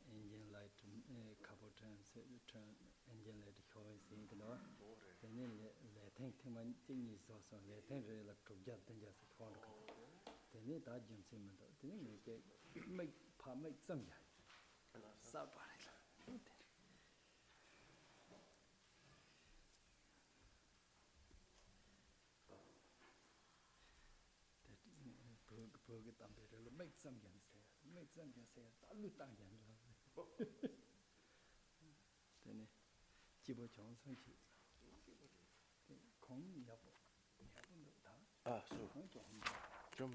engine light couple times engine light choice then le think man thing is also le think la Topgyal then just phone then da Gyamtso man then make pa make some ya sa pa make some say lu tang yan la then jibo chong sang chi kong ya bo da so 좀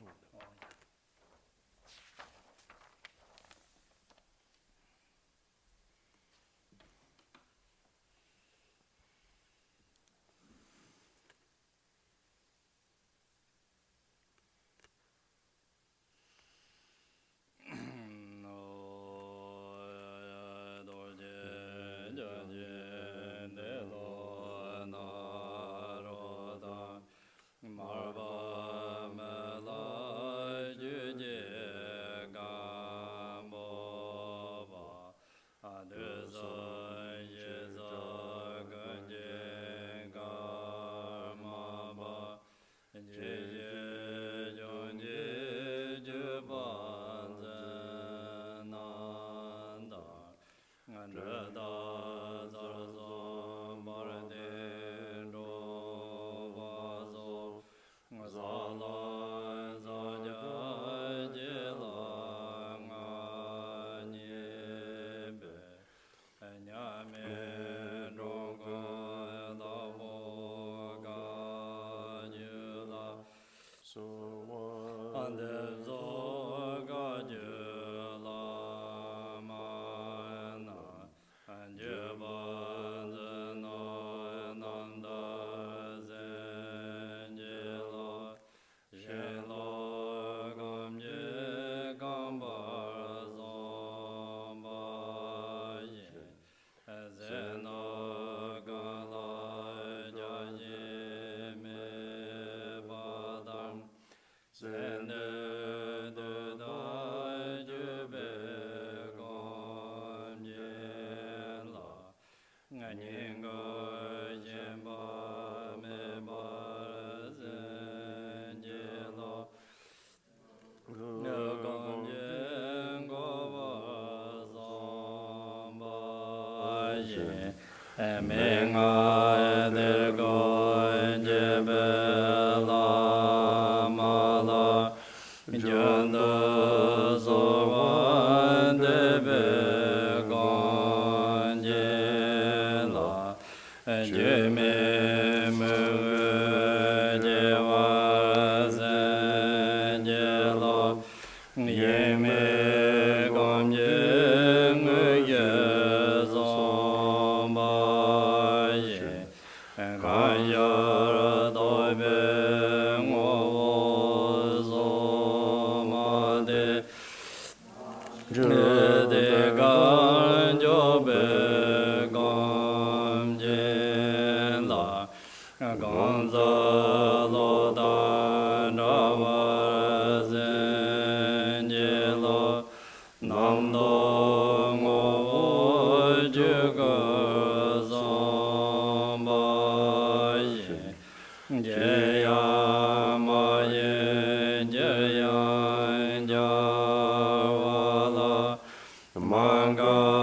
Manga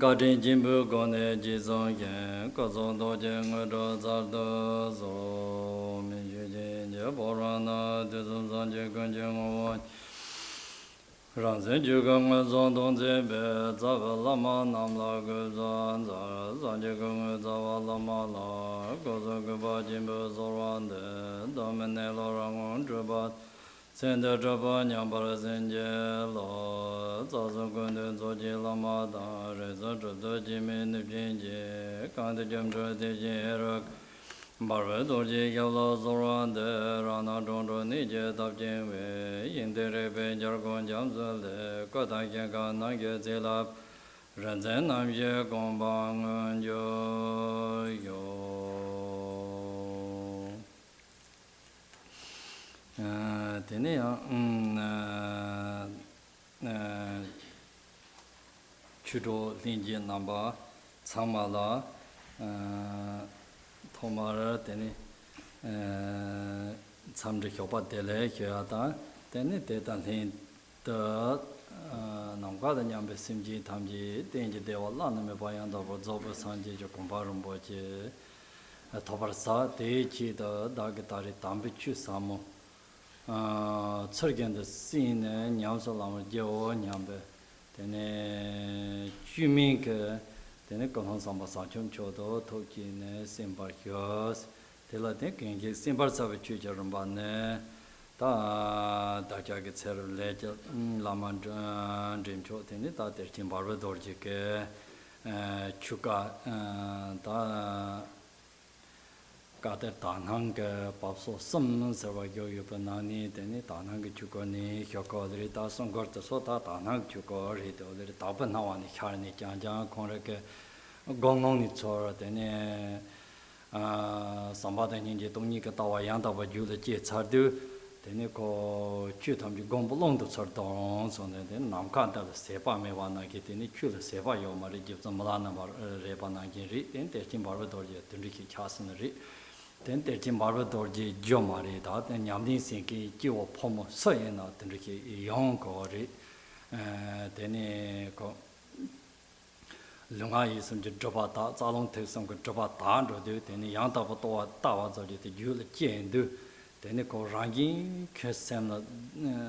Gadin Jimbu Gone Jizong Yen, Kazon Doje Ngado Zardo Zo, Minjin Jaborana, Dizum Zanje Gunjing, Ranzen Jugang Zondon Zebe, Zava Lama Namla Guzan, Zanje Gung Zava Lama La, Gozo Guba Jimbu Zorande, Dominelo Rangon Drubat. Senda Jaba Nyambara Zenje Lo, Zazu Gundu Zoji Lama Da, Reza Jabdo Jimi Nipinje, Kandi Gyamtso Deji Erak, Barway Dorje Yavla Zorande, Rana Jondo Nije Tapjin We, Yinderepe Jargon Gyamtso Le, Kota Kyenka Nangye Zilap, Renzen Namye Gombang Yo Yo. Tene Chudo Linji Namba, Samala, Tomara, Tene Samdi Hyopa Dele, Hyata, Tene Tetan Lin, the Nangada Nyambe Simji Tamji, Denji Deva Laname Bayanda, Zobo Sanji, Comparum Boje, Tobarsa, Deji, the Dagatari Tambichu Samo. Certain scene, Nyamso Lama Gyo Nyambe, then Jumink, then a Kohon Samba Sachum Chodo, Tokin, Simbar Hyos, Tela thinking his Simbar Savage Rambane, Dajak Ser Ledger, Lama Dream Chotin, Terchen Barway Dorje, Chuka, Gata Tanhang Papso, some Servago Yupanani, then Tanhang Chukoni, Hyoko, the Songor, the Sota, Tanhang Chuko, the Tapanawan, Harni, Janja, Konreke, gongnong chora tene sambada ninje tongni ka tawa yang da ba ju le je char du tene ko chu tham ji gong bolong do char dong so ne den nam ka da se pa me wa na ki tene chu le se pa yo ma ri je zam la na ba re pa na ki ri ten Terchen Barway Dorje ten ri ki chas na ri ten Terchen Barway Dorje jo ma ri da ten nyam din sin ki ji wo pho mo sa yin na ten ri ki yong ko ri tene ko lunga yi sum ji dropa ta za long te sum ko dropa ta ro de tene yang da ba to ta wa zo de yu le jian de tene ko rang yin ke sem na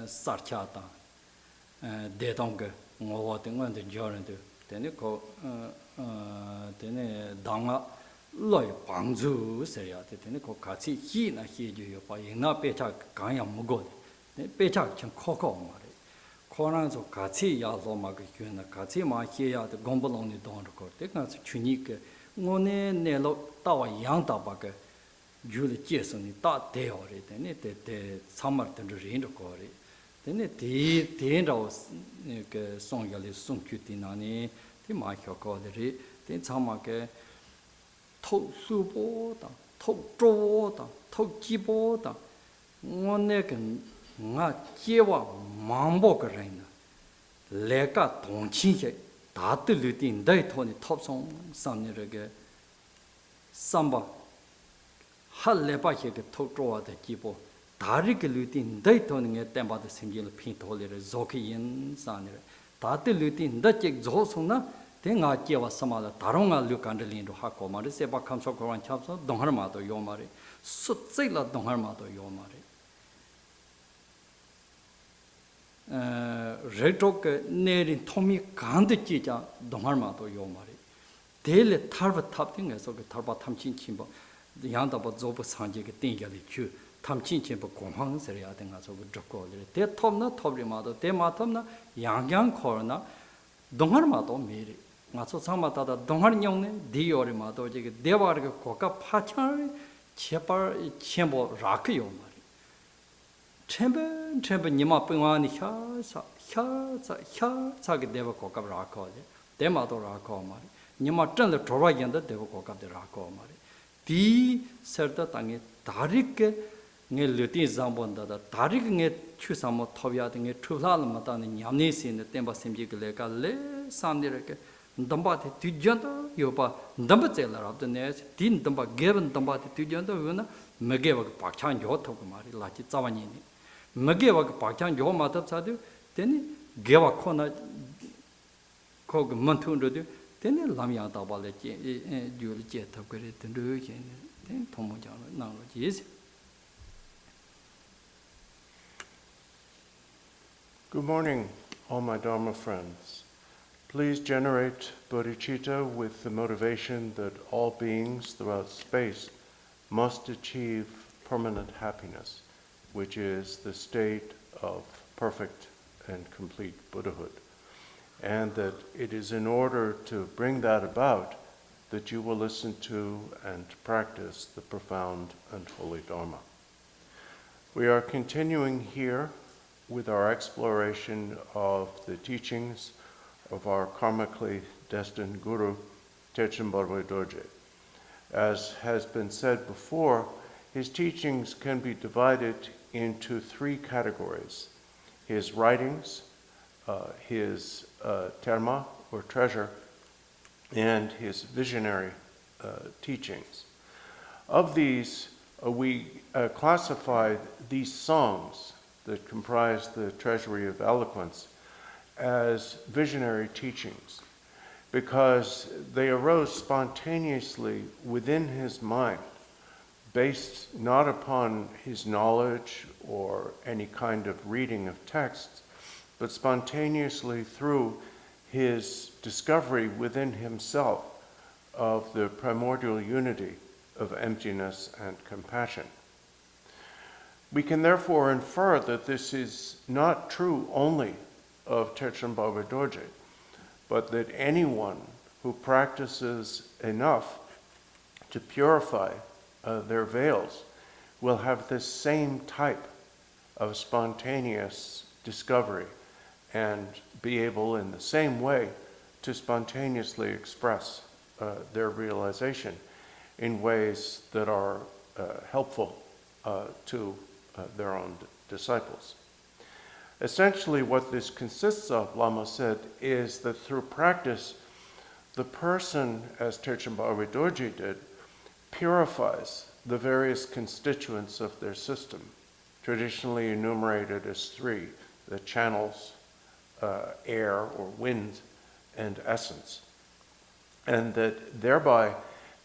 sar cha ta de dong ge ngo wa de ngan de jo ren de tene ko tene dang a loi bang zu se ya de tene ko ka chi hi na hi ju yo pa yin na pe cha gang yang mo go de pe cha chen ko ko ma 코란서 같이 야로마가 규나 같이 마히야 데 곰볼롱니 돈르고 데가 추니게 오네 내로 따와 양다바게 줄이 제선이 다 대어리 되네 데 참마든 린도 거리 되네 디 데라오 그 송열이 송규티나니 디 마혀거들이 데 참마게 토수보다 토조다 토기보다 오네근 nga jewa mambo ka reina leka dongqin he da de lu din dai to ni top song sam ni ge samba hal le ba he ge to zhuo de ji bo da ri ge lu din dai to ni ge dan ba de sim ji le pin to le zo ke yin sa ni da de lu din da je zo song na de nga jewa sama la da rong nga lu kan de lin ro ha ko ma de se ba kham so ko ran chap so dong har ma to yo ma re su zai la dong har ma to yo ma re 레토크 내린 토미 간데 지자 동할마도 요 말이 데레 탈바 탑딩에서 그 탈바 탐친 침보 양다바 조부 상제게 땡겨리 주 탐친 침보 공황설이야 된가 저거 적고 데 톱나 톱리마도 데 마톱나 양양 코로나 동할마도 미리 맞서 상마다다 동할용네 디요리마도 저게 대바르게 고가 파창 제발 쳔보 라크요 말이 쳔베 니마 뺑와니 샤게 데바 고갑 라코데 데마도 라코 말이 니마 쩐데 조라견데 데바 고갑데 라코 말이 디 서다 땅에 다리게 네 르티 잠본다다 다리게 네 추사모 토비아 등에 추사르마다니 냠네시네 템바 셈지글레가 레 산디르게 담바데 뒤전도 요바 담바젤라랍데 딘 담바 게번 담바데 뒤전도 요나 메게바 박찬 요토고 말이 라치 자와니니 메게바 박찬 요 마답사도 되니 게바 코나 거기 만투는데 되니 라미야다 발레 제 듀르제 탑거리 된르게 된 도모장 나로지. Good morning, all my Dharma friends. Please generate bodhicitta with the motivation that all beings throughout space must achieve permanent happiness, which is the state of perfect and complete Buddhahood, and that it is in order to bring that about that you will listen to and practice the profound and holy Dharma. We are continuing here with our exploration of the teachings of our karmically destined guru, Terchen Barway Dorje. As has been said before, his teachings can be divided into three categories: his writings, his terma or treasure, and his visionary teachings. Of these, we classified these songs that comprise the Treasury of Eloquence as visionary teachings because they arose spontaneously within his mind, based not upon his knowledge or any kind of reading of texts, but spontaneously through his discovery within himself of the primordial unity of emptiness and compassion. We can therefore infer that this is not true only of Terchen Barway Dorje, but that anyone who practices enough to purify their veils will have this same type of spontaneous discovery and be able in the same way to spontaneously express their realization in ways that are helpful to their own disciples. Essentially, what this consists of, Lama said, is that through practice, the person, as Terchen Barway Dorje did, purifies the various constituents of their system, traditionally enumerated as three: the channels, air or wind, and essence. And that thereby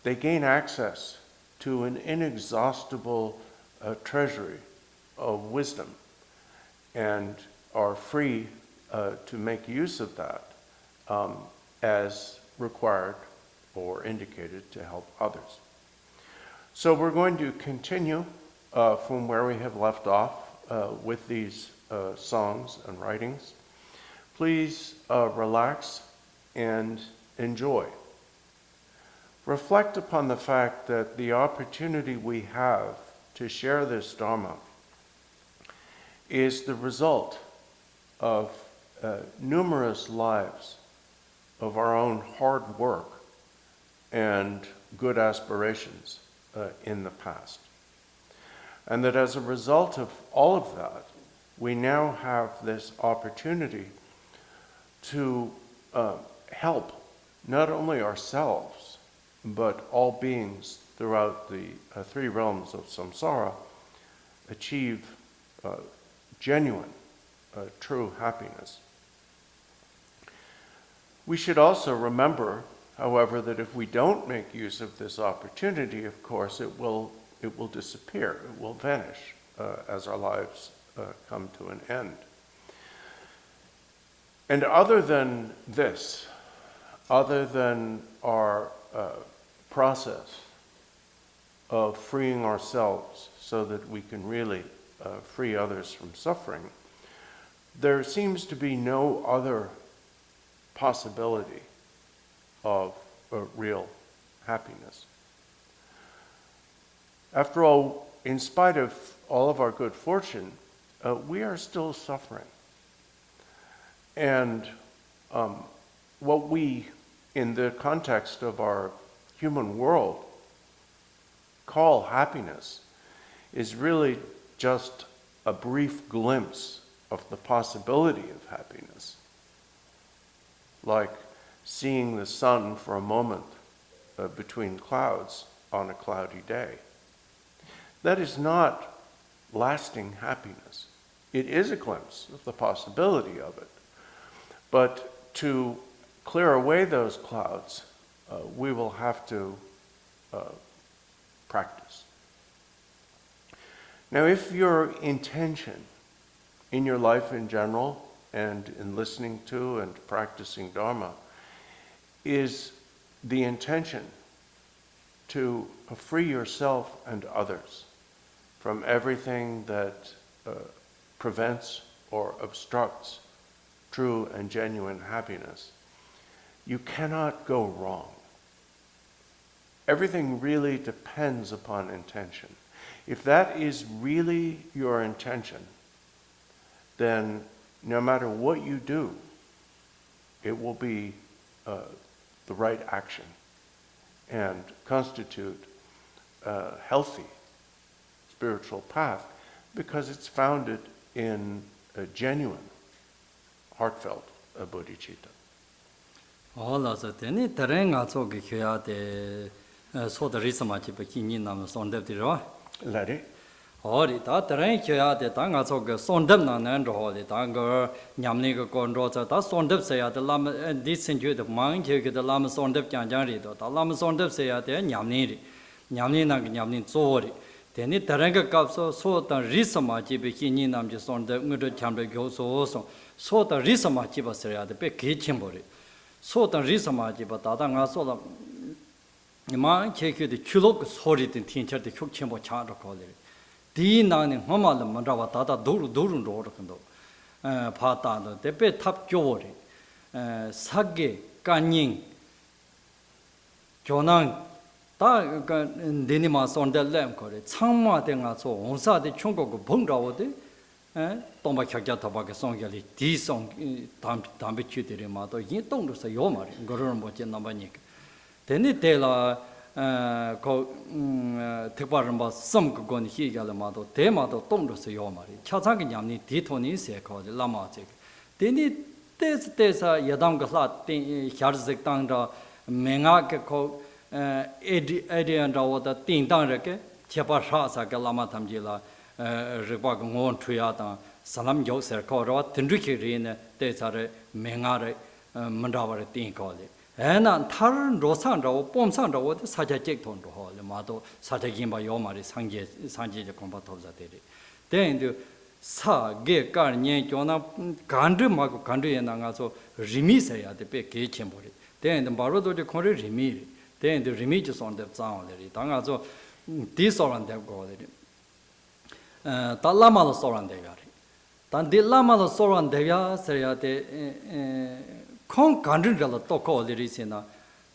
they gain access to an inexhaustible treasury of wisdom and are free to make use of that as required or indicated to help others. So we're going to continue from where we have left off with these songs and writings. Please relax and enjoy. Reflect upon the fact that the opportunity we have to share this Dharma is the result of numerous lives of our own hard work and good aspirations in the past. And that as a result of all of that, we now have this opportunity to help not only ourselves, but all beings throughout the three realms of samsara achieve genuine, true happiness. We should also remember, however, that if we don't make use of this opportunity, of course, it will disappear, it will vanish as our lives come to an end. And other than this, other than our process of freeing ourselves so that we can really free others from suffering, there seems to be no other possibility of real happiness. After all, in spite of all of our good fortune, we are still suffering. And what we, in the context of our human world, call happiness is really just a brief glimpse of the possibility of happiness. Like seeing the sun for a moment between clouds on a cloudy day. That is not lasting happiness. It is a glimpse of the possibility of it. But to clear away those clouds, we will have to practice. Now, if your intention in your life in general and in listening to and practicing Dharma is the intention to free yourself and others from everything that prevents or obstructs true and genuine happiness, you cannot go wrong. Everything really depends upon intention. If that is really your intention, then no matter what you do, it will be the right action and constitute a healthy spiritual path because it's founded in a genuine, heartfelt bodhicitta. All so then terrain so ge so the risama chi bikini nam son de ro. Let it. Ori ta terrain kya de ta so ge son de na nan ro de ta go nyam ni go kon ro ta son de se ya de lam this in the mind ke de lam son de kyan jan ri do ta lam son de se ya de nyam ni na nyam ni zo ri. Then it terrain ge kap so the risama chi bikini nam ji son de ngi do cham de go so the risama chi ba se ya de pe ge chim bo ri. So the risama chi ba ta nga so la 마 케케데 큐록 소리든 틴처데 흉침보 차로 거들 디나는 허마를 만다와 다다 도루도루 로르근도 파타도 대페 탑교리 사게 까닝 교난 다 데니마 손델렘 거래 창마데가서 온사데 총고고 봉라오데 동바 켜자 타바게 송결이 디송 담비치들이 마도 이 동로서 요 말이 거를 못 쳤나바니 Then they la Tikbaramba some go on he galamado, Temato Tomdos Yomari, Chazaki Yamni, Titoni se called Lama. Then it there's a Yadam Gaslat, Harzik Tanga, Mengak called Eddie and Rawata, Tin Tangreke, Chapashasa Galama Tamjila, Ribagon Triata, Salam Yoser called Tindriki, there's a Mengare Mandavar Tin called it. And Taran Rosandra or Pomsandra was such a check on to hall, the motto, such a game by Yomari, Sanje Compatosa. Then the Sa, Gay Garnier, Jona, Gandri Marco Gandri and also Remise at the big Chambori. Then the Barodo de Corre Remiri. Then the remises on the sound, Tangazo, this or on them go. Talama Soran de Gari. Then the Lama Soran de Yasayate. Kong Gandri la toko lirisina,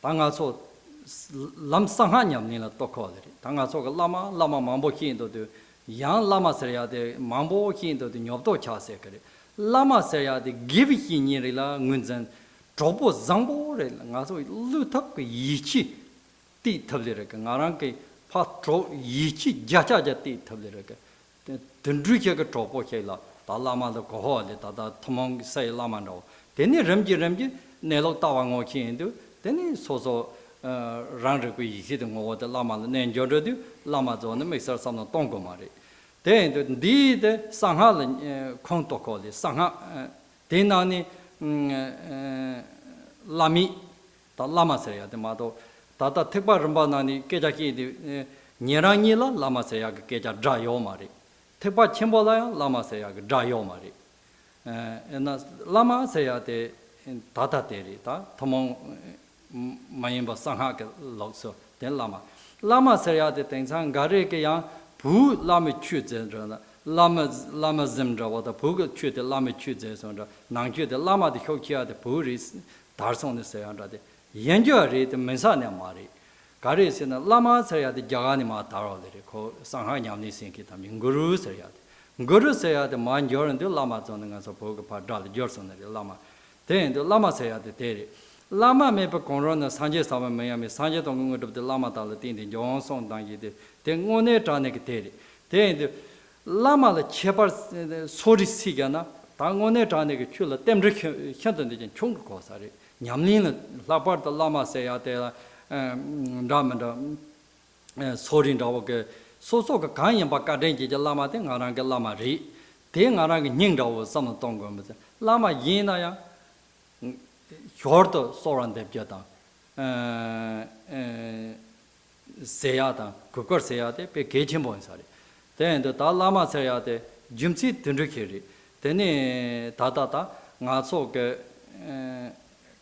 Tangaso Lam Sanganyam Nila toko, Tangaso Lama, Lama Mambo Kindo, Yang Lama Seria de Mambo Kindo, the Nyoto Chasecre, Lama Seria de Givi Nirila, Gunzen, Drobo Zambo, Naso Lutak Yichi, Tea Tableric, Naranke, Patro Yichi, Jaja tea Tableric, the Drika Tropo Kela, the Lama the Kohol, the Tomong say Lamano. Then Remji, Nelo Tawango Kindu, then he so Randraki hitting over the Lama, Nan Jordu, Lama zone makes her some Tongo Mari. Then the Sangha Kontokoli, Sangha, Denani Lami, the Lama Seria, the Mato, Tata Tipa Rambanani, Kejaki, Nyeranila, Lama Seya, Keja Dryomari, Tipa Chimbola, Lama Seya, Dryomari. And Lama say at the Tata Teri, Tomong Mayimba Sangha Loso, then Lama. Lama say at the Tenzang Gareke, Pu Lama Chuzendra, Lama Zimdra, what the Puga Chut, the Lama Chuzendra, Nangju, the Lama, the Hokia, the Puris, Tarson the Sayandra, Yanjari, the Mensana Mari. Garis in the Lama say at the Jaganima Taro, Sangha Yamni Sinkitam, Guru say at. Guru say at the mind your and the Lama zoning as a poker padal, Jorson, the Lama. Then the Lama say at the Terry. Lama may be conrun Sanjay Sama Miami, Sanjay Tongo of the Lama Talatin, the Johnson Dangi, then one Tanek Terry. Then the Lama the Shepard Sori Sigana, Tangone Tanek Chula, Temric Shanton and Chung Kosari. Yamlin, Lapart the Lama say at the Ramada Sorin Dog. So Kayam Bakadenji, the Lama thing, Aranga Lama Ri, Ting Arang Ninga was some Tongo. Lama Yena Shorto Soran de Jata Seata, Kukur Seate, Pekachim Bonsari. Then the Lama Seate, Gyamtso Tindrikiri, then Tata, Naso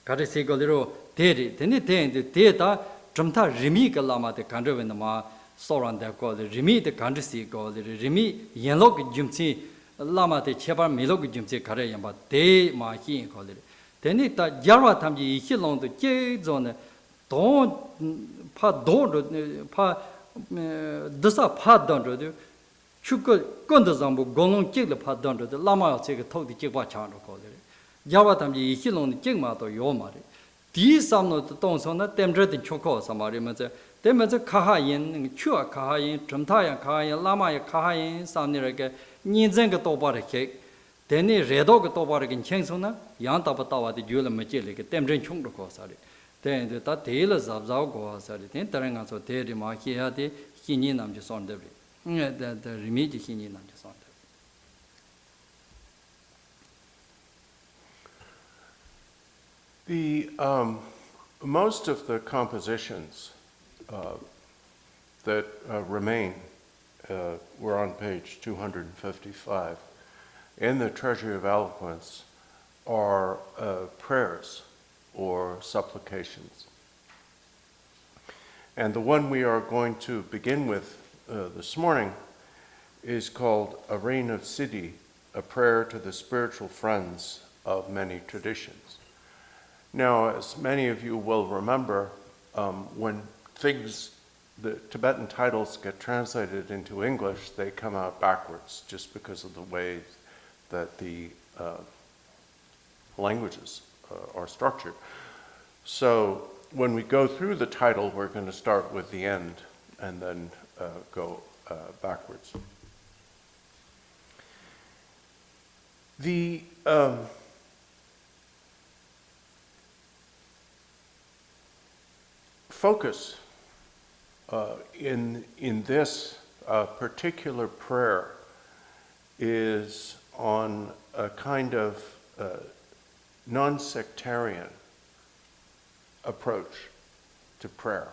Karisigolero, Teri, then the theatre, Jumta Remika Lama, the country when the Ma. Soran de called the Remi the country seat called the Remi Yanlok Gyamtso Lama the Chepa Milok Gyamtso Karayan, but they my king called it. Then it Jara Tamji Hilon the Jades on the don't part door pa Dasa part down to the Chuka Gondazambo Golon Jig the part down to the Lama take a talk the Jigwa Chan called it. Jara Tamji Hilon the Jigma or Yomari. These some of the tones on the Temdred and Choco, somebody must. Then was a Kahayan, Chua Kahayan, Trumtaya Kahayan, Lama Kahayan, Saniraka, Nizanga Tobara cake. Then he redog Tobara in Changsona, Yantapatawa, the Jula Majilic, Temdrin Chungo Kosari. Then the tailors of Zago, then Tarangas or Terry Makiati, Hininam just on the remedy Hininam just on the most of the compositions that remain were on page 255 in the Treasury of Eloquence are prayers or supplications. And the one we are going to begin with this morning is called A Reign of Siddhi, a prayer to the spiritual friends of many traditions. Now, as many of you will remember, when the Tibetan titles get translated into English, they come out backwards just because of the way that the languages are structured. So when we go through the title, we're going to start with the end and then go backwards. The focus in this particular prayer is on a kind of non-sectarian approach to prayer.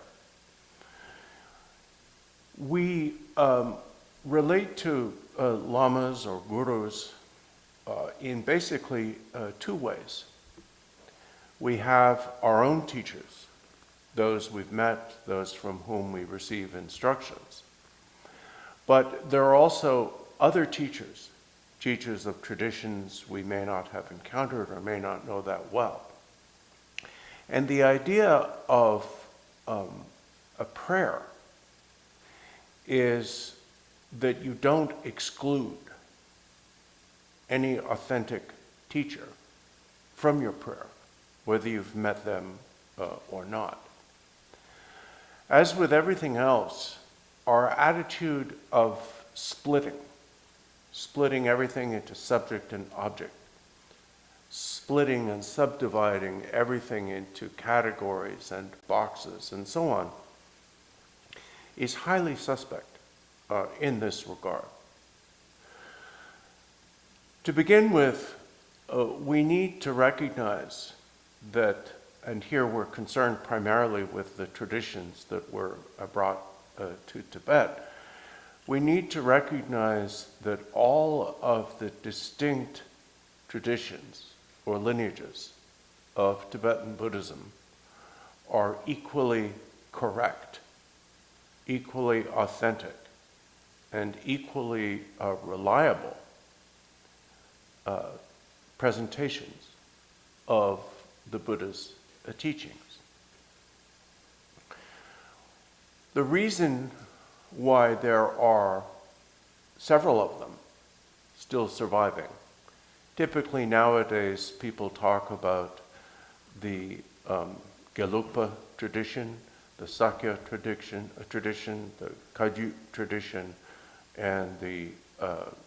We relate to lamas or gurus in basically two ways. We have our own teachers, those we've met, those from whom we receive instructions. But there are also other teachers, teachers of traditions we may not have encountered or may not know that well. And the idea of a prayer is that you don't exclude any authentic teacher from your prayer, whether you've met them or not. As with everything else, our attitude of splitting everything into subject and object, splitting and subdividing everything into categories and boxes and so on, is highly suspect in this regard. To begin with, we need to recognize that, and here we're concerned primarily with the traditions that were brought to Tibet, we need to recognize that all of the distinct traditions or lineages of Tibetan Buddhism are equally correct, equally authentic, and equally reliable presentations of the Buddha's teachings. The reason why there are several of them still surviving, typically nowadays people talk about the Gelugpa tradition, the Sakya tradition, the Kagyu tradition, and the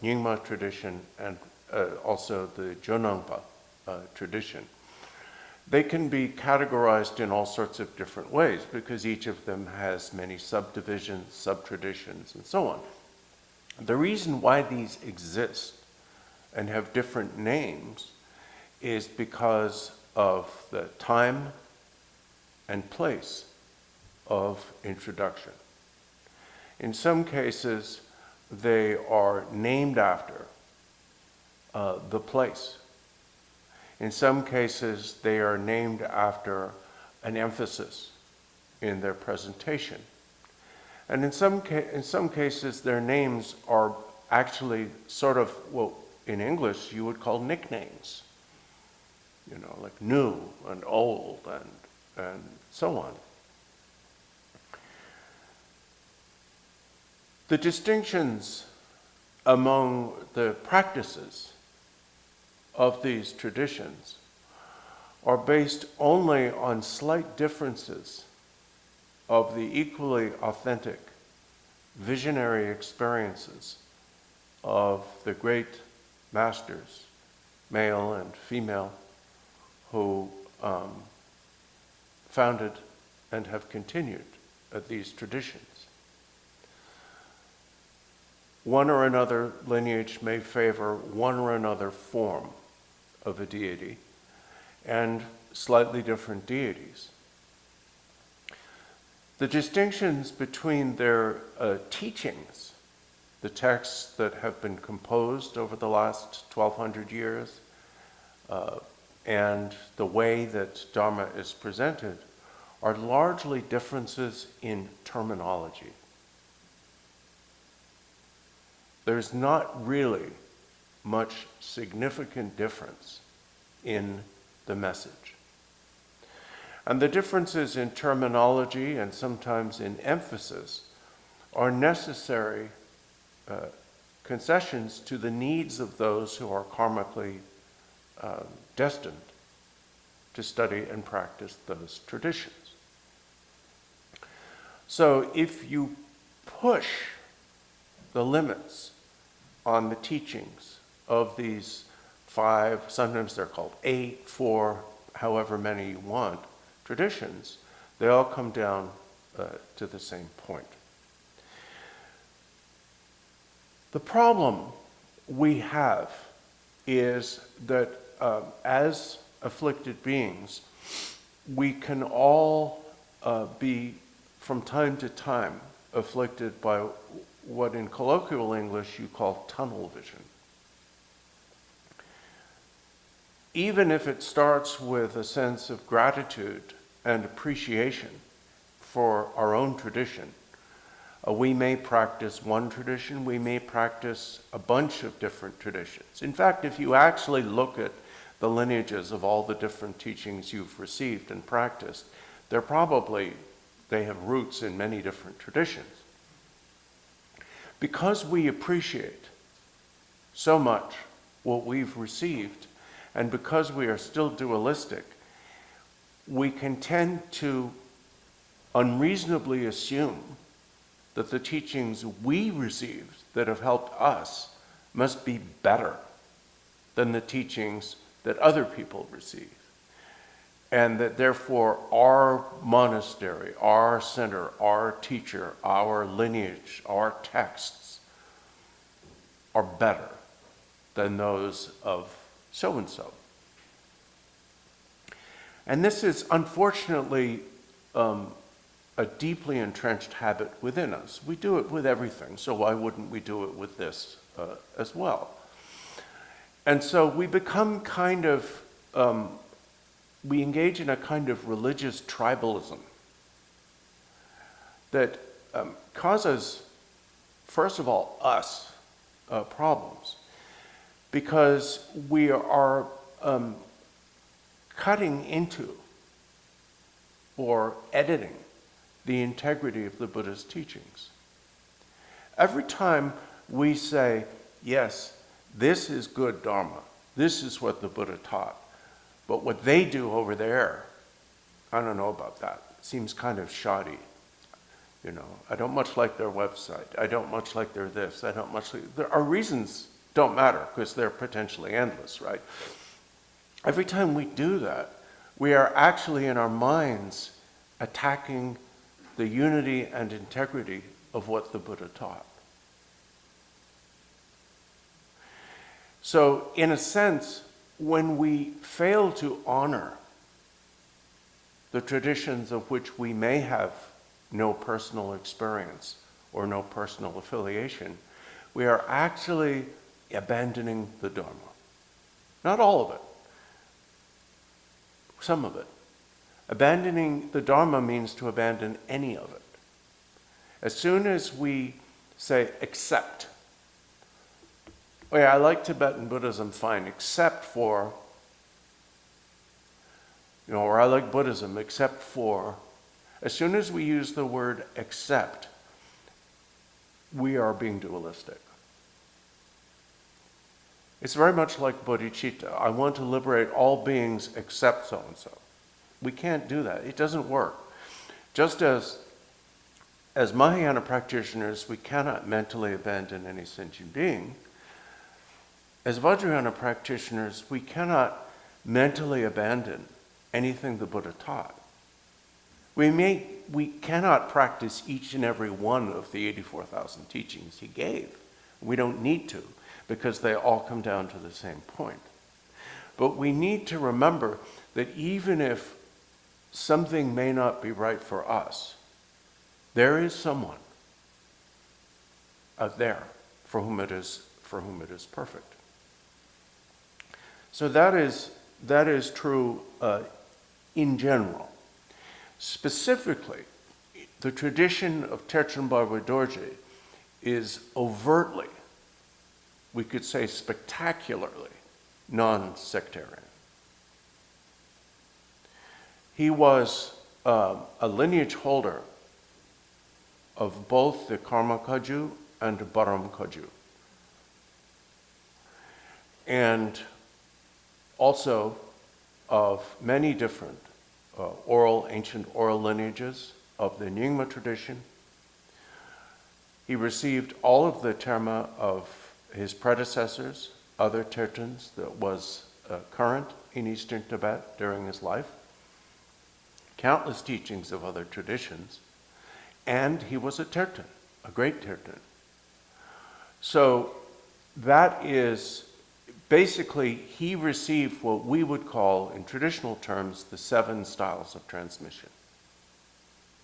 Nyingma tradition, and also the Jonangpa tradition. They can be categorized in all sorts of different ways because each of them has many subdivisions, sub-traditions, and so on. The reason why these exist and have different names is because of the time and place of introduction. In some cases, they are named after the place. In some cases, they are named after an emphasis in their presentation. And in some cases, their names are actually sort of what in English you would call nicknames. You know, like new and old and so on. The distinctions among the practices of these traditions are based only on slight differences of the equally authentic visionary experiences of the great masters, male and female, who founded and have continued these traditions. One or another lineage may favor one or another form of a deity and slightly different deities. The distinctions between their teachings, the texts that have been composed over the last 1,200 years, and the way that Dharma is presented, are largely differences in terminology. There's not really much significant difference in the message. And the differences in terminology and sometimes in emphasis are necessary concessions to the needs of those who are karmically destined to study and practice those traditions. So if you push the limits on the teachings of these 5, sometimes they're called 8, 4, however many you want, traditions, they all come down to the same point. The problem we have is that as afflicted beings, we can all be, from time to time, afflicted by what in colloquial English you call tunnel vision. Even if it starts with a sense of gratitude and appreciation for our own tradition, we may practice one tradition, we may practice a bunch of different traditions. In fact, if you actually look at the lineages of all the different teachings you've received and practiced, they have roots in many different traditions. Because we appreciate so much what we've received, and because we are still dualistic, we can tend to unreasonably assume that the teachings we received that have helped us must be better than the teachings that other people receive. And that therefore our monastery, our center, our teacher, our lineage, our texts are better than those of so-and-so. And this is unfortunately a deeply entrenched habit within us. We do it with everything, so why wouldn't we do it with this as well? And so we become we engage in a kind of religious tribalism that causes, first of all, us problems, because we are cutting into or editing the integrity of the Buddha's teachings. Every time we say, yes, this is good Dharma, this is what the Buddha taught, but what they do over there, I don't know about that. It seems kind of shoddy. I don't much like their website. I don't much like their this. I don't much like... Our reasons don't matter because they're potentially endless, right? Every time we do that, we are actually in our minds attacking the unity and integrity of what the Buddha taught. So, in a sense, when we fail to honor the traditions of which we may have no personal experience or no personal affiliation, we are actually abandoning the Dharma. Not all of it, some of it. Abandoning the Dharma means to abandon any of it. As soon as we say, accept, oh yeah, I like Tibetan Buddhism, fine, except for, or I like Buddhism, except for, as soon as we use the word accept, we are being dualistic. It's very much like bodhicitta. I want to liberate all beings except so-and-so. We can't do that. It doesn't work. Just as Mahayana practitioners, we cannot mentally abandon any sentient being, as Vajracharya practitioners, we cannot mentally abandon anything the Buddha taught. We cannot practice each and every one of the 84,000 teachings he gave. We don't need to, because they all come down to the same point. But we need to remember that even if something may not be right for us, there is someone out there for whom it is perfect. So that is true in general. Specifically, the tradition of Terchen Barway Dorje is overtly, we could say spectacularly, non-sectarian. He was a lineage holder of both the Karma Kagyu and the Baram Kagyu, and also of many different ancient oral lineages of the Nyingma tradition. He received all of the terma of his predecessors, other tertons that was current in Eastern Tibet during his life, countless teachings of other traditions, and he was a terton, a great terton. So that is basically, he received what we would call, in traditional terms, the 7 styles of transmission.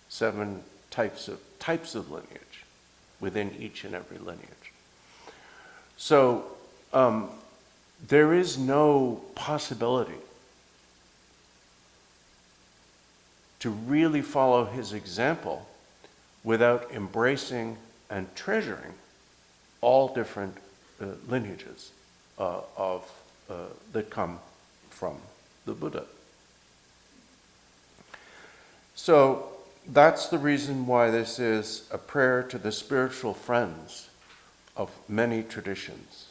7 types of lineage within each and every lineage. So there is no possibility to really follow his example without embracing and treasuring all different lineages that come from the Buddha. So that's the reason why this is a prayer to the spiritual friends of many traditions,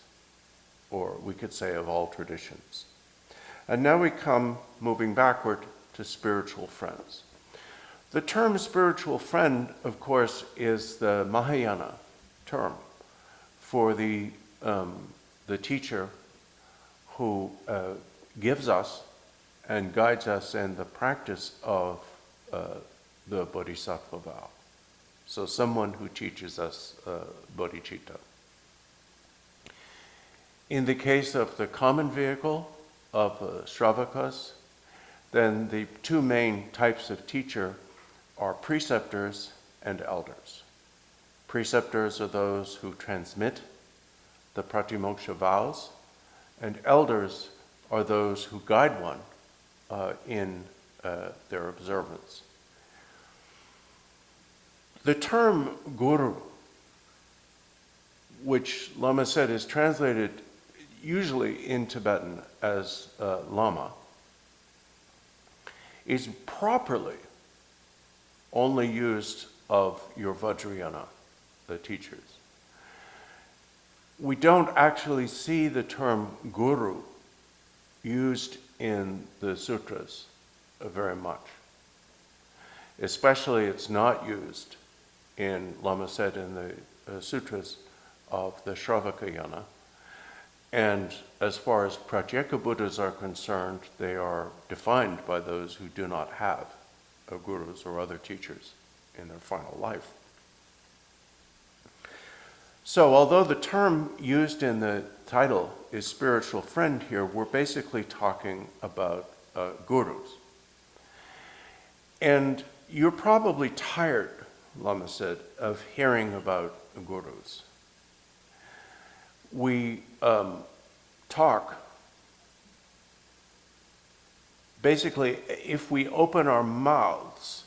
or we could say of all traditions. And now we come, moving backward, to spiritual friends. The term spiritual friend, of course, is the Mahayana term for the teacher who gives us and guides us in the practice of the bodhisattva vow. So someone who teaches us bodhicitta. In the case of the common vehicle of Shravakas, then the 2 main types of teacher are preceptors and elders. Preceptors are those who transmit the pratimoksha vows, and elders are those who guide one in their observance. The term guru, which Lama said is translated usually in Tibetan as Lama, is properly only used of your Vajracharya, the teachers. We don't actually see the term guru used in the sutras very much. Especially it's not used in, Lama said, in the sutras of the Shravakayana. And as far as Pratyeka Buddhas are concerned, they are defined by those who do not have gurus or other teachers in their final life. So although the term used in the title is spiritual friend here, we're basically talking about gurus. And you're probably tired, Lama said, of hearing about gurus. We talk, basically, if we open our mouths,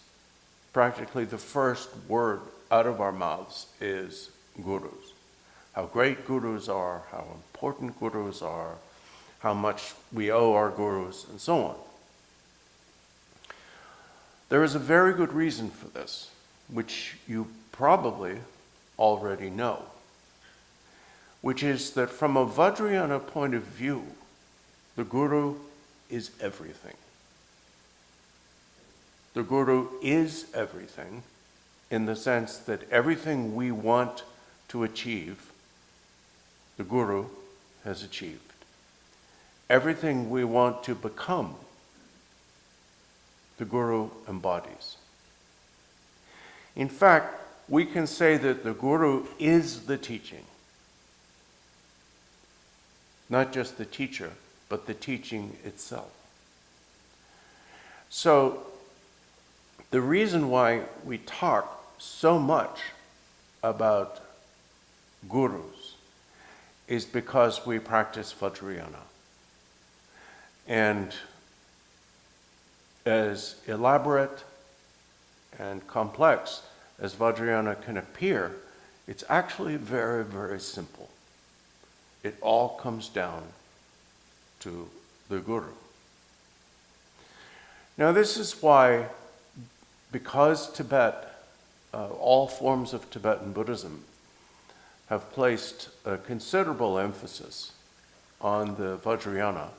practically the first word out of our mouths is gurus. How great gurus are, how important gurus are, how much we owe our gurus, and so on. There is a very good reason for this, which you probably already know, which is that from a Vajrayana point of view, the guru is everything. The guru is everything in the sense that everything we want to achieve, the guru has achieved. Everything we want to become, the guru embodies. In fact, we can say that the guru is the teaching. Not just the teacher, but the teaching itself. So, the reason why we talk so much about gurus is because we practice Vajrayana. And as elaborate and complex as Vajrayana can appear, it's actually very, very simple. It all comes down to the guru. Now this is why, because Tibet, all forms of Tibetan Buddhism have placed a considerable emphasis on the Vajrayana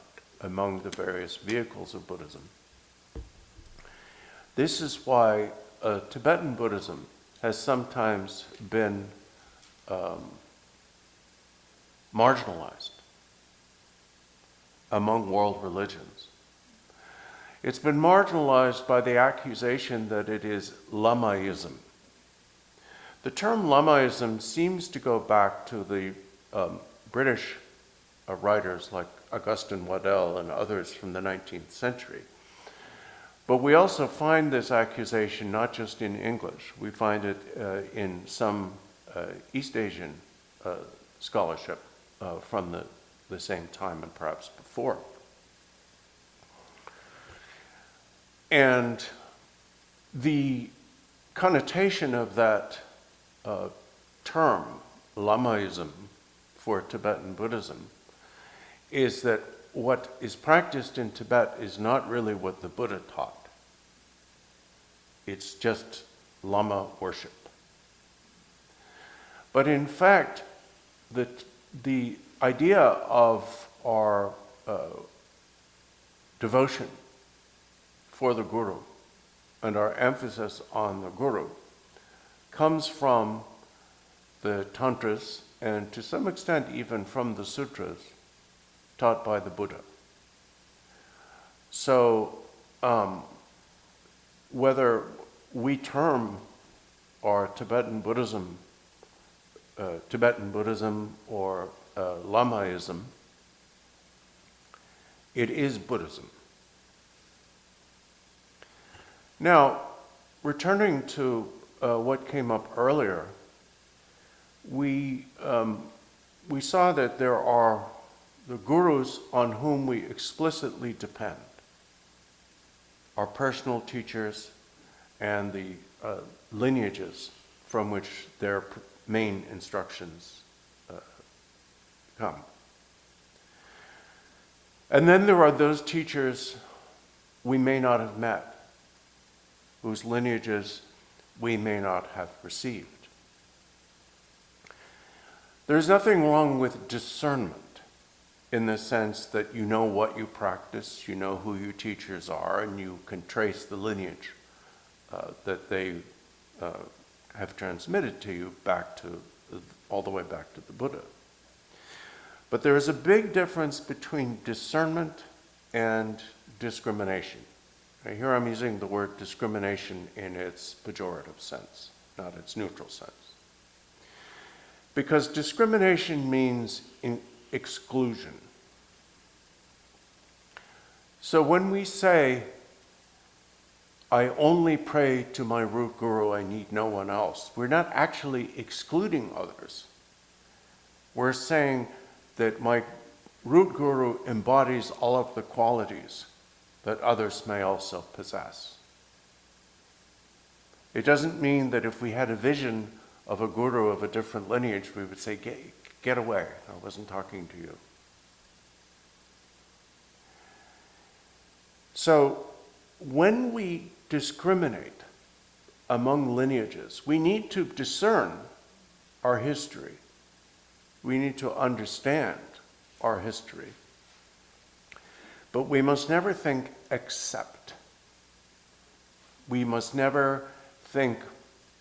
among the various vehicles of Buddhism. This is why Tibetan Buddhism has sometimes been marginalized among world religions. It's been marginalized by the accusation that it is Lamaism. The term Lamaism seems to go back to the British writers like Augustine Waddell and others from the 19th century. But we also find this accusation not just in English. We find it in some East Asian scholarship from the same time and perhaps before. And the connotation of that term, Lamaism, for Tibetan Buddhism, is that what is practiced in Tibet is not really what the Buddha taught. It's just Lama worship. But in fact, the idea of our devotion for the Guru and our emphasis on the Guru comes from the Tantras and to some extent even from the sutras taught by the Buddha. So whether we term our Tibetan Buddhism or Lamaism, it is Buddhism. Now, returning to what came up earlier, we saw that there are the gurus on whom we explicitly depend, our personal teachers and the lineages from which their main instructions come. And then there are those teachers we may not have met, whose lineages we may not have received. There's nothing wrong with discernment in the sense that you know what you practice, you know who your teachers are, and you can trace the lineage that they have transmitted to you all the way back to the Buddha. But there is a big difference between discernment and discrimination. Now, here I'm using the word discrimination in its pejorative sense, not its neutral sense. Because discrimination means exclusion. So when we say, I only pray to my root guru, I need no one else, we're not actually excluding others. We're saying that my root guru embodies all of the qualities that others may also possess. It doesn't mean that if we had a vision of a guru of a different lineage, we would say, get away, I wasn't talking to you. So when we discriminate among lineages, we need to discern our history. We need to understand our history. But we must never think accept. We must never think,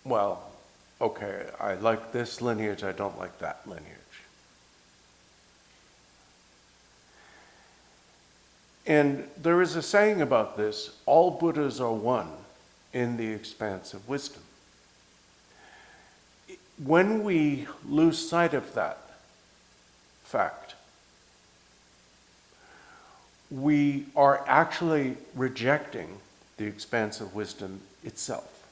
well, okay, I like this lineage, I don't like that lineage. And there is a saying about this, all Buddhas are one in the expanse of wisdom. When we lose sight of that fact, we are actually rejecting the expanse of wisdom itself.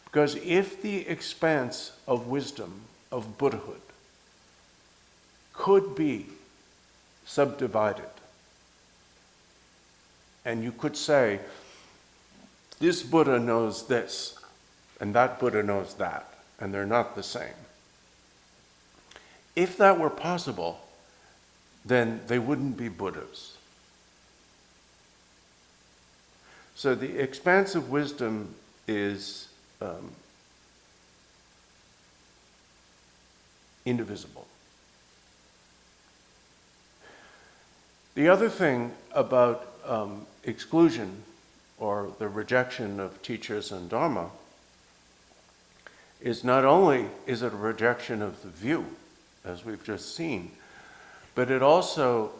Because if the expanse of wisdom, of Buddhahood, could be subdivided, and you could say, this Buddha knows this, and that Buddha knows that, and they're not the same. If that were possible, then they wouldn't be Buddhas. So the expanse of wisdom is indivisible. The other thing about exclusion or the rejection of teachers and Dharma, is not only is it a rejection of the view, as we've just seen, but it also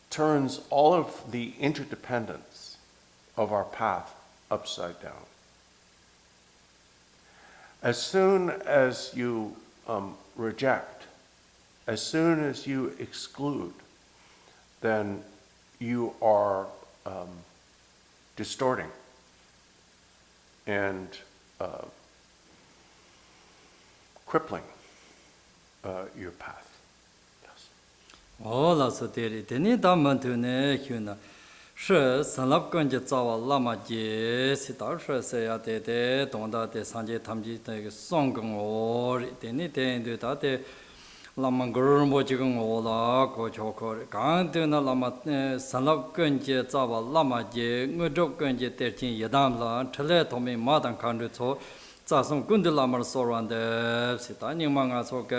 turns all of the interdependence of our path upside down. As soon as you reject, as soon as you exclude, then you are distorting and crippling your path. Yes. All of the Deni Damantune Huna. She Sanlap Gunja Zawa Lama Ji, Sitar Shaya de Donda de Sanje Tamji Songong or Deni de Date Lama Gurmo Jigong Ola, Gochokor, Ganduna Lama Sanlap Gunja Zawa Lama Ji, Nudok Gunja Terchen Yadamla, Teletomi Madan Kanduto, Zasum Gundulama Soran de Sitani Manga Soke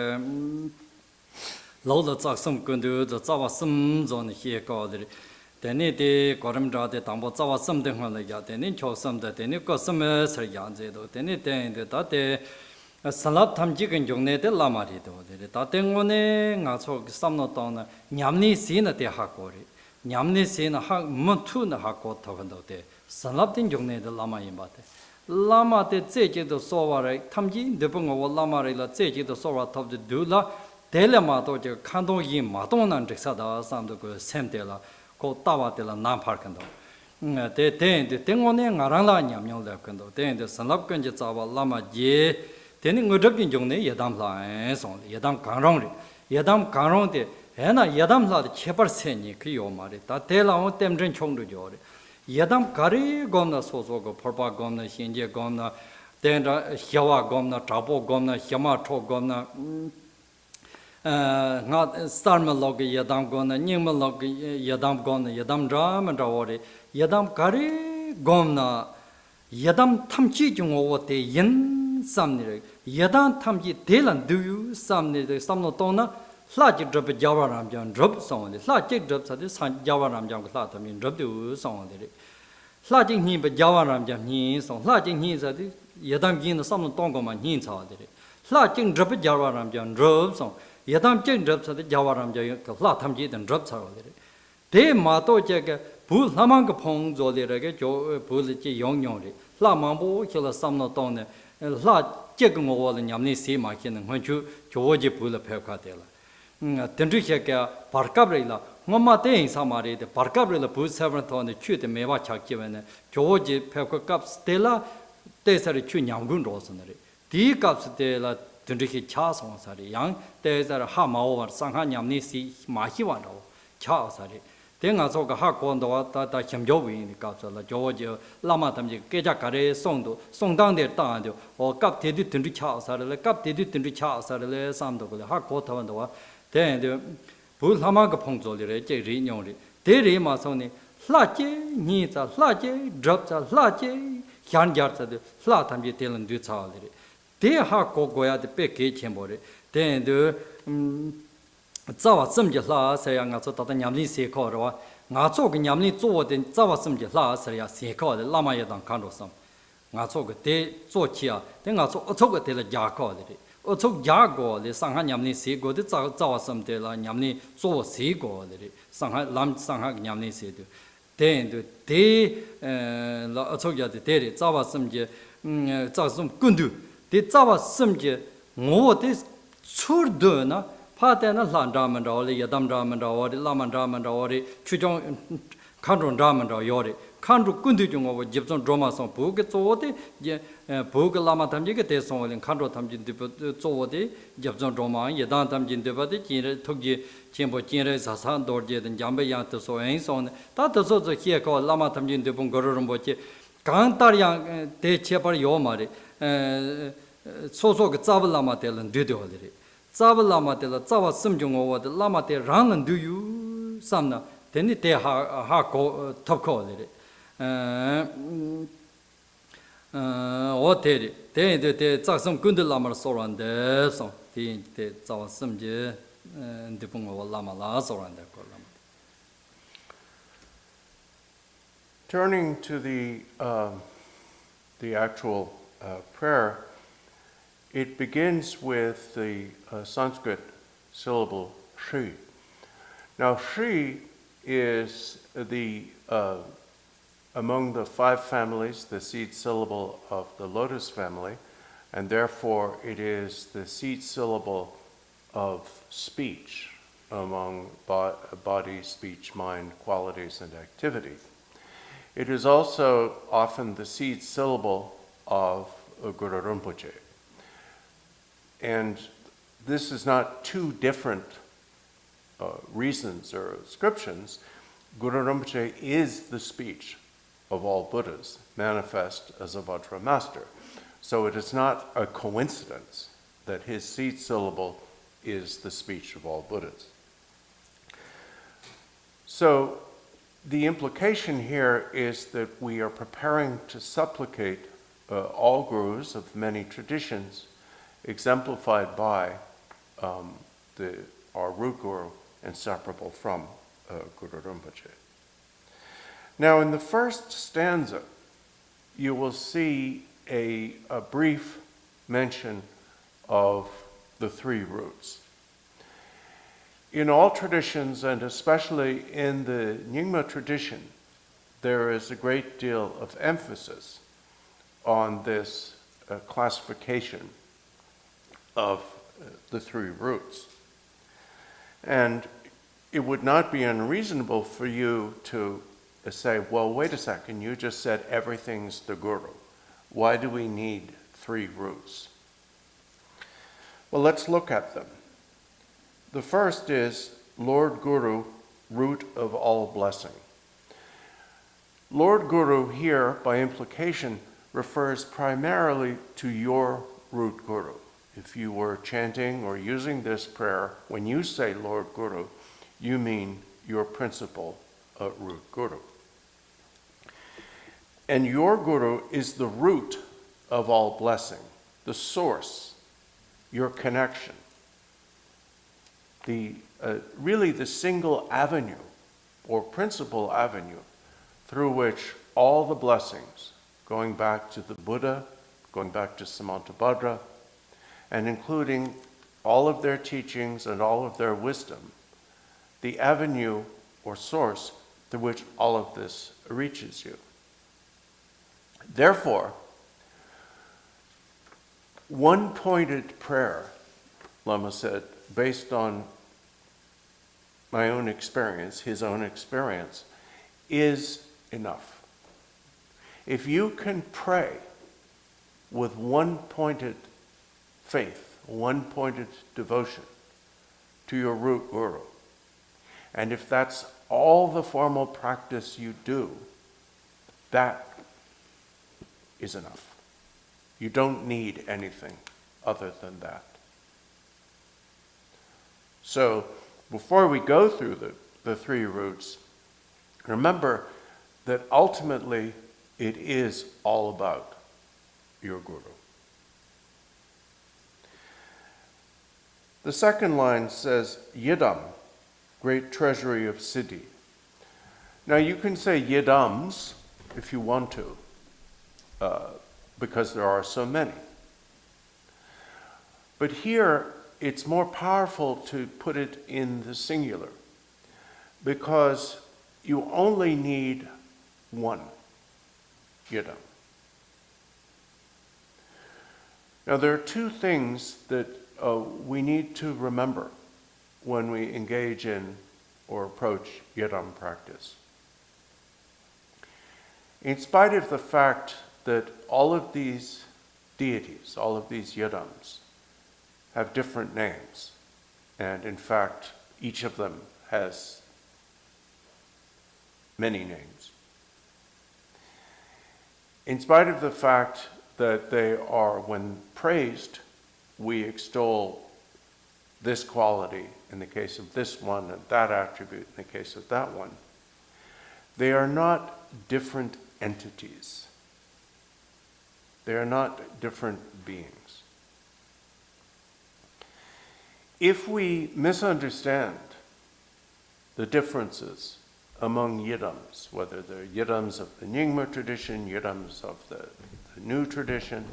Lola Zaksum Gundu, the Zawa Sum Zone here called. Deni de Goramja de Tambo Zawa something on the yard, Deni Chosam, the Deni Cosum Sir Yanzedo, Deni Den, the Tate Salap Tamjik and Jone de Lamarido, the Tatengone, Naso Samnoton, Nyamni Sina de Hakori, Nyamni Sina Montuna Hako Tokando de Salap in Jone de Lama Imbate. Lama de Zeji the Sovare, Tamji, the Bungo Lamarilla, Zeji the Sora top the Dula, Delamato, Kando Yim, Maton and Texada, Sam the Semtela. Tawa de la Namparkando. The Tengone Arala Yamil Lepkando, then the Sanapkanja Zawa Lama Ye, then in Udakin Jone, Yadam Lines on Yadam Karon de Ena Yadam La Chepar Seni, Kriomari, Tatela on Temdren Chong Jori. Yadam Kari Gomna Sosogo, Porpa Gomna, Shinja Gomna, then Hiawa Gomna, Trapo Gomna, Hiamato Gomna. Not Starmalog Yadam Gona, Nimalog Yadam Gona, Yadam Dram and Rawari, Yadam Kari Gomna, Yadam Tamchi Jungo, the Yin Samni, Yadam Tamji Delan, do you Samni, the Samnotona, Laji drop a Java Ramjan, drop song, the Laji drops at this Java Ramjan, Latamin, drop the song. Lajing him, but Java Ramjan, he is on Lajing his at Yadam Gin, the Samnotongoman, he is all the Lajing drop a Java Ramjan, drop song. Yadam Jing drops at the Javaram Jay, Latamji and drops out. De Mato Jack, Bull Lamanga Pong, Zolirega, Bulli Yong Yori, Lamambo, Killa Samnotone, La Jago and Yamni Simakin, and when you George Pula Pecatella. Tendrika, Parcabrilla, Mamma Day Samari, the Parcabrilla Put 7th on the chute and Mevacha given, George Peccup Stella, Desert Chunyangun Rosenary. D cups de la Tundiki Chas on Sari, young, there's a Hama over Sangha Yamnisi, Mahiwano, Charles Sari. Then I saw a Hakondo, that Chamjovi in the cups of la Georgia, Lama Tamji, Kejakare, Sondo, Song down their Tandio, or Cap Teddy Tundi Charles, or Cap Teddy Tundi Charles, or Sando, the Hakotavando. Then the Bull Hamaga Pongzoli, Jerry Yori, Dere Masoni, Lache, needs a Lache, drops a Lache, Yan yards at the Flatamji Tail do salary. They have go at the Peke Chambore. Then the Zawa Simjala, saying as a Yamli Sekora, Natsok Yamli Zo, then Zawa Simjala, say a Seko, the Lama Yadan Kandosam. Natsok de Zochia, then also Otoga de la Jaco. Otok Jago, the Sangha Yamni Sego, the Zawa Sam de la Yamni Zo Sego, the Sangha Lam Sangha Yamni Sedu. Then the day Otoga the Dere, Zawa Simje, Zawasum Kundu. The Zawa Simje, more this Churduna, Patana Landaman or Yadam Draman or the Laman Draman or the Chujong Kandron Draman or Yori, Kandru Kundujung over Gypsum Drama song, Pugatote, Pug Lama Tamjik, song and Kandro Tamjin Zote, Gypsum Drama, Yadan Tamjin Devati, Tokye, Chimbo Chinre, Sasan Dorje, and Jambe Yant so and so on. That is also here called Lama Tamjin de Bungorumboche, Kantarian de Chepar Yomari. So Zawa Lama Tel and do the holiday. Zawa Lama Tel, Zawa Simjung over the Lama Tel, run and do you some then it ha top call it. What did it? Then the some good Lama Soran there, so the Zawa Simje and the Pungo Lama La Soran there. Turning to the actual prayer, it begins with the Sanskrit syllable Shri. Now, Shri is among the 5 families, the seed syllable of the lotus family, and therefore it is the seed syllable of speech among body, speech, mind, qualities, and activity. It is also often the seed syllable of Guru Rinpoche. And this is not 2 different reasons or ascriptions. Guru Rinpoche is the speech of all Buddhas, manifest as a Vajra master. So it is not a coincidence that his seed syllable is the speech of all Buddhas. So the implication here is that we are preparing to supplicate all gurus of many traditions, exemplified by our root guru, inseparable from Guru Rinpoche. Now, in the first stanza, you will see a brief mention of the 3 roots. In all traditions, and especially in the Nyingma tradition, there is a great deal of emphasis on this classification of the 3 roots. And it would not be unreasonable for you to say, well, wait a second, you just said everything's the guru. Why do we need 3 roots? Well, let's look at them. The first is Lord Guru, root of all blessing. Lord Guru here, by implication, refers primarily to your root guru. If you were chanting or using this prayer, when you say Lord Guru, you mean your principal root guru. And your guru is the root of all blessing, the source, your connection. Really the single avenue or principal avenue through which all the blessings, going back to the Buddha, going back to Samantabhadra, and including all of their teachings and all of their wisdom, the avenue or source through which all of this reaches you. Therefore, one-pointed prayer, Lama said, based on my own experience, his own experience, is enough. If you can pray with one-pointed faith, one-pointed devotion to your root guru, and if that's all the formal practice you do, that is enough. You don't need anything other than that. So, before we go through the 3 roots, remember that ultimately it is all about your guru. The second line says, Yidam, great treasury of Siddhi. Now you can say Yidams if you want to, because there are so many. But here, it's more powerful to put it in the singular, because you only need one Yidam. Now there are 2 things that we need to remember when we engage in or approach Yidam practice. In spite of the fact that all of these deities, all of these Yidams, have different names, and in fact, each of them has many names. In spite of the fact that they are, when praised, we extol this quality in the case of this one and that attribute in the case of that one, they are not different entities. They are not different beings. If we misunderstand the differences among yidams, whether they're yidams of the Nyingma tradition, yidams of the new tradition.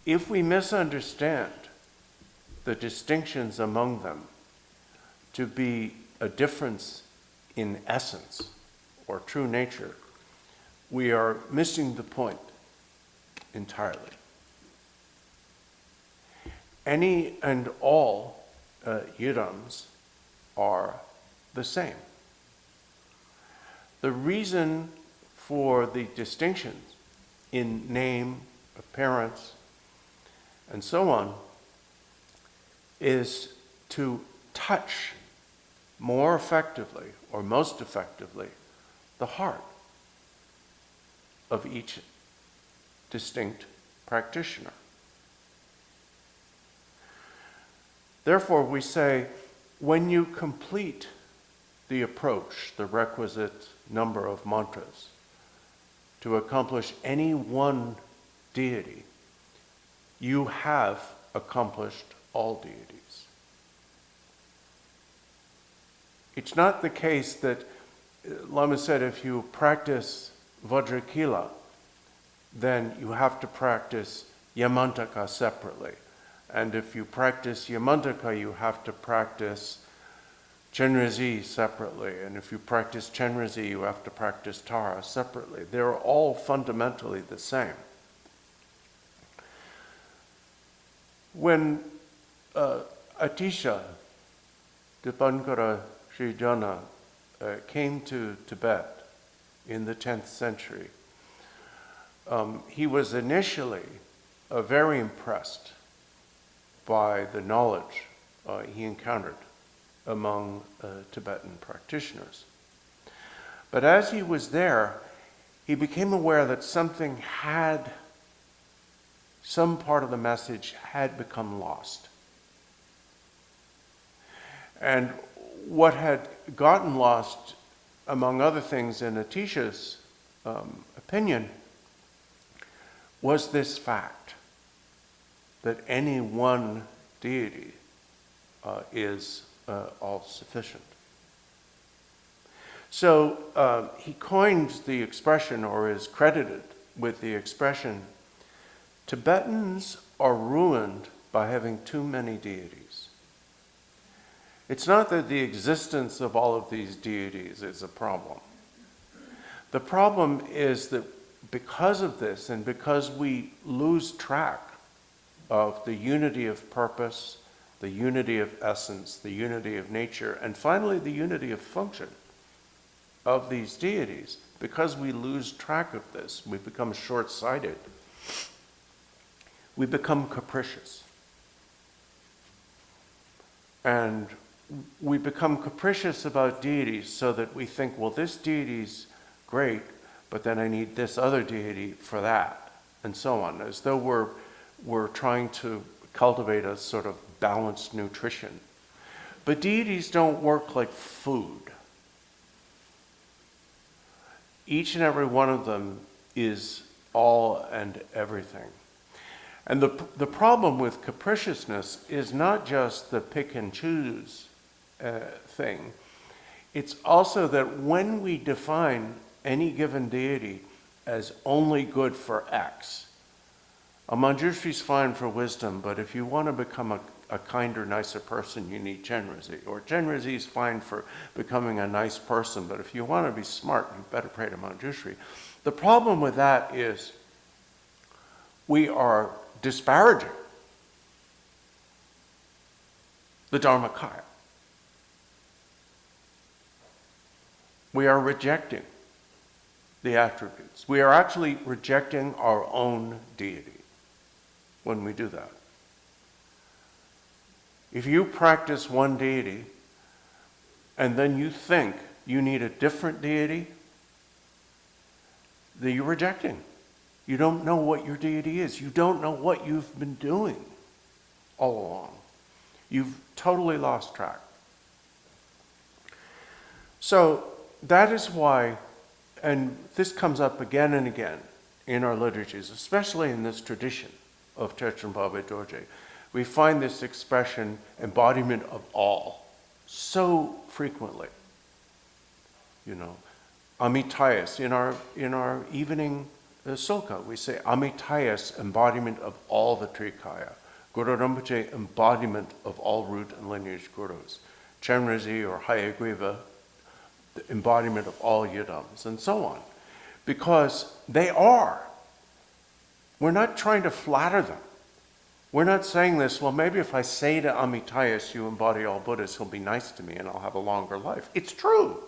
If we misunderstand the distinctions among them to be a difference in essence or true nature, we are missing the point entirely. Any and all yidams are the same. The reason for the distinctions in name, appearance, and so on is to touch more effectively, or most effectively, the heart of each distinct practitioner. Therefore, we say, when you complete the approach, the requisite number of mantras, to accomplish any one deity, you have accomplished all deities. It's not the case that, Lama said, if you practice Vajracharya, then you have to practice Yamantaka separately. And if you practice Yamantaka, you have to practice Chenrezig separately. And if you practice Chenrezig, you have to practice Tara separately. They're all fundamentally the same. When Atisha Dipankara Sri Jana came to Tibet in the 10th century, he was initially very impressed by the knowledge he encountered among Tibetan practitioners. But as he was there, he became aware that some part of the message had become lost. And what had gotten lost, among other things, in Atisha's opinion, was this fact that any one deity is all sufficient. So he coined the expression, or is credited with the expression, Tibetans are ruined by having too many deities. It's not that the existence of all of these deities is a problem. The problem is that because of this, and because we lose track of the unity of purpose, the unity of essence, the unity of nature, and finally the unity of function of these deities, because we lose track of this, we become short-sighted, we become capricious. And we become capricious about deities so that we think, well, this deity's great, but then I need this other deity for that, and so on, as though we're trying to cultivate a sort of balanced nutrition. But deities don't work like food. Each and every one of them is all and everything. And the problem with capriciousness is not just the pick and choose thing. It's also that when we define any given deity as only good for X, a Manjushri is fine for wisdom, but if you want to become a kinder, nicer person, you need Chenrezig. Or Chenrezig is fine for becoming a nice person, but if you want to be smart, you better pray to Manjushri. The problem with that is we are disparaging the Dharmakaya. We are rejecting the attributes. We are actually rejecting our own deity when we do that. If you practice one deity and then you think you need a different deity, then you're rejecting. You don't know what your deity is. You don't know what you've been doing all along. You've totally lost track. So that is why, and this comes up again and again in our liturgies, especially in this tradition of Terchen Barway Dorje, we find this expression, embodiment of all, so frequently. Amitayas. In our evening Soka, we say Amitayas, embodiment of all the Trikaya. Guru Rinpoche, embodiment of all root and lineage gurus. Chenrezig or Hayagriva, the embodiment of all yidams, and so on. Because they are. We're not trying to flatter them. We're not saying this, well, maybe if I say to Amitayas, you embody all Buddhas, he'll be nice to me and I'll have a longer life. It's true.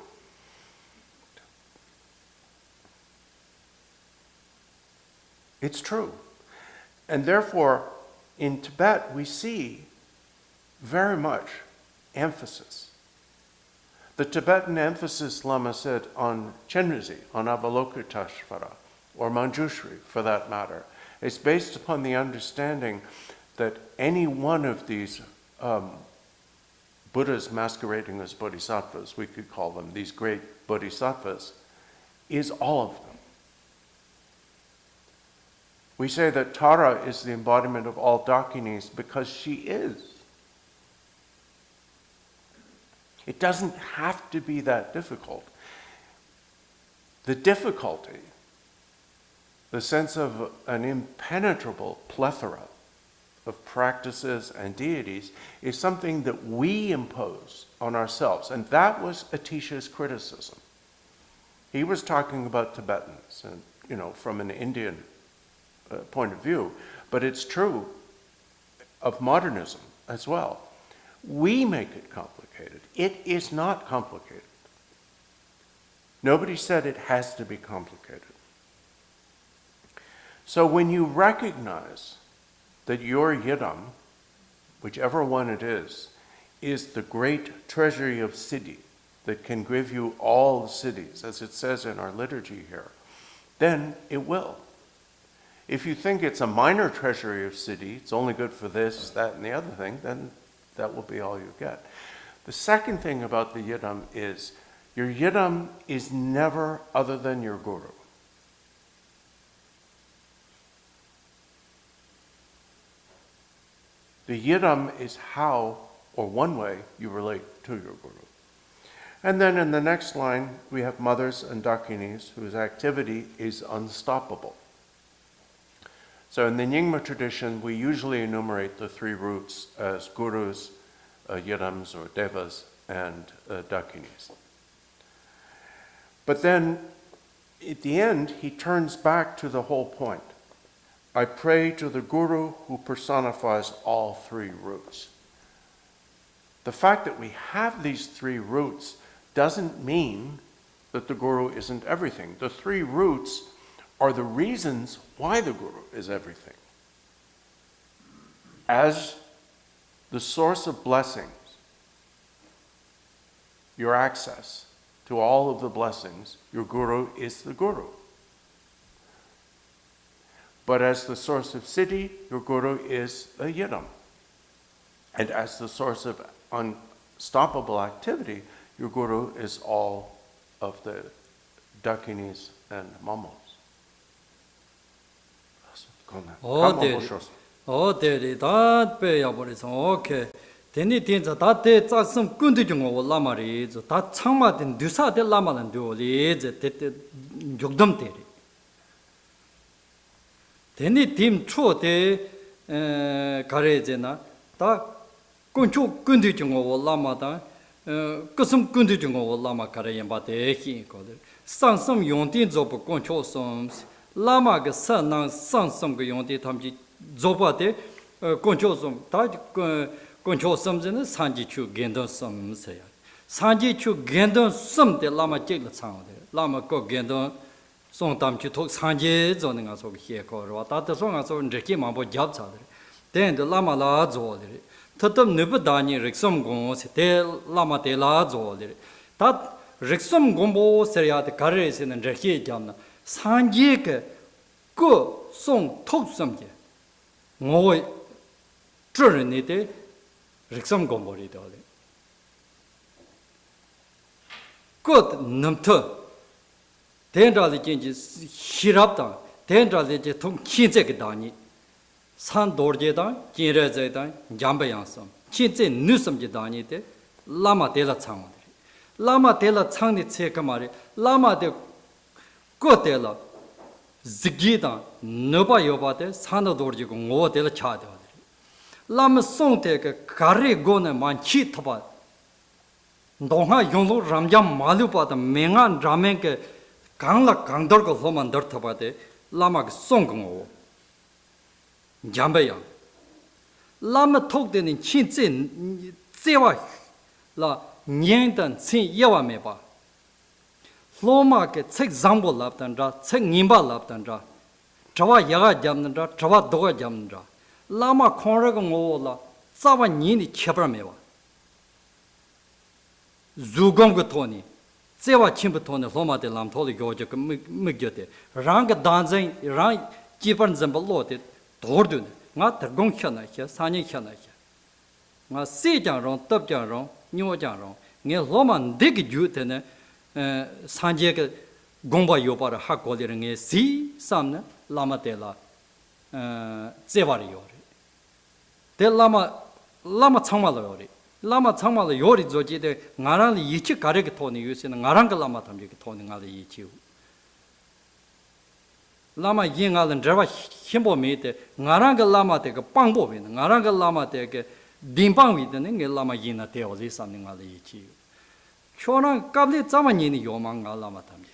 It's true. And therefore, in Tibet, we see very much emphasis. The Tibetan emphasis, Lama said, on Chenrezig, on Avalokiteshvara, or Manjushri, for that matter, is based upon the understanding that any one of these Buddhas masquerading as bodhisattvas, we could call them, these great bodhisattvas, is all of them. We say that Tara is the embodiment of all Dakinis because she is. It doesn't have to be that difficult. The difficulty, the sense of an impenetrable plethora of practices and deities, is something that we impose on ourselves. And that was Atisha's criticism. He was talking about Tibetans, and from an Indian point of view, but it's true of modernism as well. We make it complicated. It is not complicated. Nobody said it has to be complicated. So when you recognize that your yidam, whichever one it is the great treasury of Siddhi that can give you all the siddhis, as it says in our liturgy here, then it will. If you think it's a minor treasury of Siddhi, it's only good for this, that, and the other thing, then that will be all you get. The second thing about the yidam is your yidam is never other than your guru. The yidam is how, or one way, you relate to your guru. And then in the next line, we have mothers and dakinis whose activity is unstoppable. So in the Nyingma tradition, we usually enumerate the three roots as gurus, yidams or devas, and dakinis. But then, at the end, he turns back to the whole point. I pray to the guru who personifies all three roots. The fact that we have these three roots doesn't mean that the guru isn't everything. The three roots are the reasons why the guru is everything. As the source of blessings, your access to all of the blessings, your guru is the guru. But as the source of Siddhi, your guru is a yidam. And as the source of unstoppable activity, your guru is all of the dakinis and mamos. Okay. Teni tinza tate tsaksam kundi jungo lama ri zo ta changma den dusa de lama lan do li je te jogdam te ri. Teni tim cho de kare je na ta kunchu kundi jungo lama da kusum kundi jungo lama kare yamba de hi ko de sangsam yongtin zo po kuncho som Lama ga sanang sangsam ga yongdi tamji zoba de kuncho som ta kuncho som zene sanji chu gendon som se ya sanji chu gendon som de lama jek la chang de lama ko gendon song tam chu thok sanji zo nga so he ko ro ta ta so nga so reki ma bo jab cha de den de lama la zo de tatam ne bu da ni riksom gong se de lama de la zo de ta riksom gong bo se ya de kare se ne reki jam na 산지에 그 송 톡섬제 뭐 저런이데 릭섬 공부리도 그 넘터 된다리 진지 히랍다 된다리 제 통키제게 다니 산 도르제다 기레제다 잠바양섬 진짜 느섬제 다니데 라마 데라 창원데 Lama tela changni chekamari, Lama de Kotela, Zigida, Noba Yobate, Sano Dorjigo, Ngo della Chad. Lama song take Kari Gona Manchi Toba. Donga Yongo Ramjam Malupa, the Mengan Ramenke, Kangla Kangdorgo Homan Dortabate, Lama Songo. Jambaya. Lama talked in Chin Zewa La Nyandan Tsin Yawa Meba. Loma get take Zambo Laptandra, take Nimba Laptandra, Trava Yaga Jamnandra, Trava Doga Jamnandra, Lama Konragon Ola, Sava Nini Chaprameva. Zugongatoni, Zewa Chimpatoni, Loma de Lamtoli Georgia Mugyote, Ranga dancing, Rang Jipan Zambalote, Tordun, not the Gongchana, Sani Chana. Not Sijang Ron, Topgyal Ron, New Janron, near Loman dig Jutene. Sanjay Gomba Yopara Hakoling Si Samna Lama Dela Zevari Yori. De Lama Tamalori. Lama Tamal Yori Zoji de Naran Yichi Karikatoni using Naranga Lama Tamikatoni Ali Yichi. Lama Yingal and Java Himbo made Naranga Lama take a Pangbo in Naranga Lama take a Dimpang with the Ninga Lama Yina Teo, something Ali Yichi. Choran Kabli Zamani Yomanga Lama Tamila.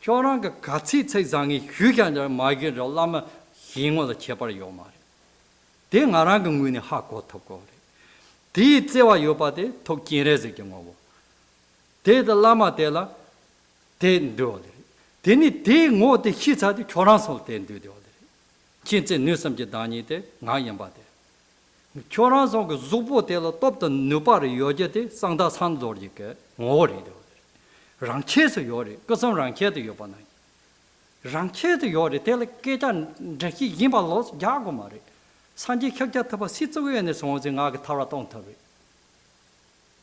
Choran Katsi Zangi, Hugan, Margaret Lama, Hingo the Chapar Yomari. Then Arangum Winnie Hako Tokori. Did Zewa Yopate, Tokinrezi Gamovo. Did the Lama Della, then do it. Then it did more the hits at the Choransol, then do the other. Chinsen knew some Jedani, Nayambate. Choranzong Zubo Della top the Nupari Yojete, Sangda Sandorjike, Mori. Ranches Yori, Gosam Ranket Yopanai. Ranket Yori, tell Ketan, Jackie Yimba lost Jagomari. Sanji Kakataba sits away in the songs in Agatara Tontari.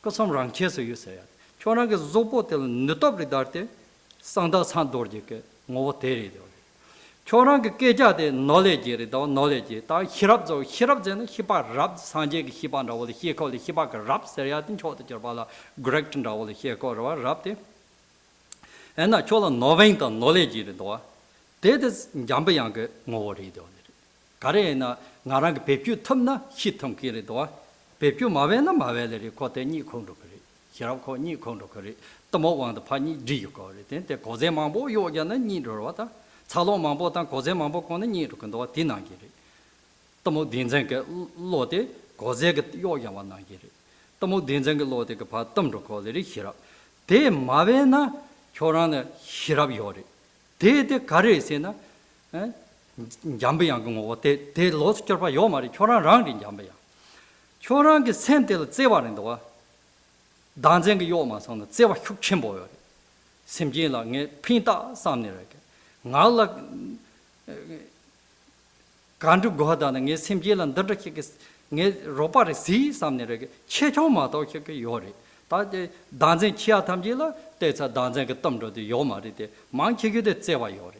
Gosam Ranches, you say. Chorang Zubo Del Nutopri Darte, Sangda Sandorjike, Moteri. Chorang Keja de knowledge, knowledge, Hirabzo, Hirabzen, Hiba Rab, Sanjay Hiban, or the Hiko, the Hibaka Rab, Seriatin Chota Jabala, Gregton, or the Hiko, Rabte. And I told a noventa knowledge the door. That is Jambayanga, Mori. Karena, Narang Pepu Tumna, Hitum Kiridor, Pepu Mavena Maveleri, Cote Ni Kondokari, Hirako Ni Kondokari, the more one the Pani Gigori, then the Cozemambo, you again need water. Salo Mambo and Cozemambo con the Niro Condo Tinagiri. Tomo Dinzanga Lote, Cozeg Yoyamanagiri. Tomo Dinzanga Lote Patum Rocoleri Hira. De Mavena Chorana Hirabiori. De Caresina Jambiango, de lost Chapa Yomari, Choran round in Jambia. Choran is sent till Zevar in the war. Dancing Yomas on the Zeva Chimbo. Simjila, Pinta, Samnirek. Nala Kandu Godan and Simjil and Dudakis, Robert C. Samnirek, Chechoma Yori. That dancing Chia Tamjila, that's a dancing Tumdo de Yomari, Manchi de Zeva Yori.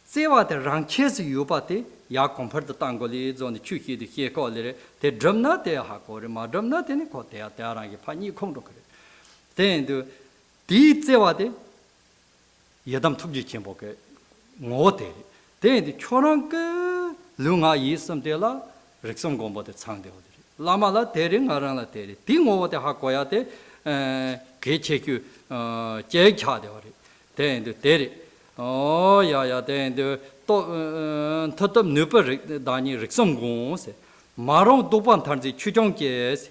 Zeva the Ranches Yupati, Ya compared the Tangolids on the Chuki, the Hiekoli, the drumnut de Hakori, my drumnut in the Kotea, the Arangi Pani Kondokri. Then do Di Zevade Yadam Tubji Chimboke. Mote. Then the Choranka Lunga Yisam della, Rexum Gombo the Sang de Lama Tering Arana Teri, Ting over the Hakoyate, Kecheku, Jeg Chadori. Then the Teri. Oh, yeah, then the Totum Nuper Dani Rexum Gons, Maron Dupan Tanzi Chujong Jes,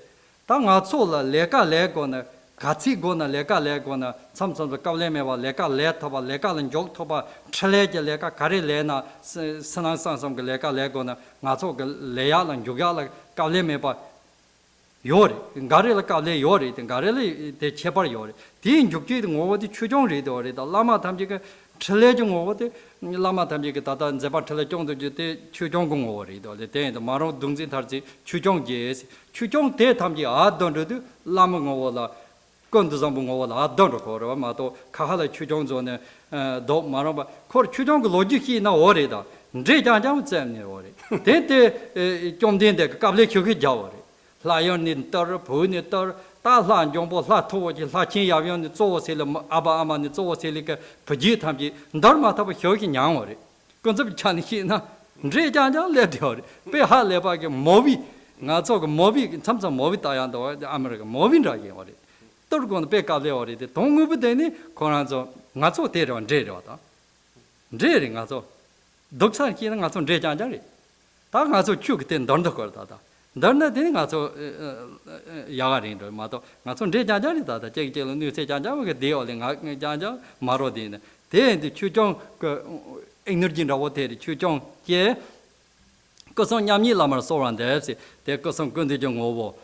Tangazola, Leka Legona. Katsi gona leka legona, some sort of Kalemeva, leka letaba, leka and joktoba, Chaleja leka, Karilena, Sansan some leka legona, Nazo Leal and Jugala, Kalemeva, Yori, Garilla Kale Yori, and Garelli the Chepar Yori. Tin Juki over the Chujong Ridori, the Lama Tamjika, Chalejong over the Lama Tamjika Tata and Zepa Telejong the Chujong Ori, the day the Maro Dungzi Tarzi, Chujong Jes, Chujong Te Tamji, Adon do Lama over. Kunzang Palchen Dorje, Mato, Kahala Chujong, Do Maraba, Kor Chujong Logic na Orida, Jam Ori. Then Jom Din the Kabli Chuki Jawari, Lion in Tor, Punitor, 大烂中波拉托的拉金亚用的做些了阿巴阿玛的做些那个不吉他们，那儿嘛他不小心养我的，跟这不讲的些呢，这讲来掉的，别还来把个毛病，俺做个毛病，他们说毛病大样的话，俺们那个毛病这样我的，都是讲的别搞了我的，东欧不得呢，可能说俺做对着这着的，这人俺做，独山去那俺做这讲的，他俺做去个点当的搞的的。那天俺做亚人的嘛都，俺从这家家里的，这了女这家家我给掉了，俺家家马罗的呢，这的去讲个 energy 让我的去讲这，各种伢米拉嘛说完的是，这各种跟的就我，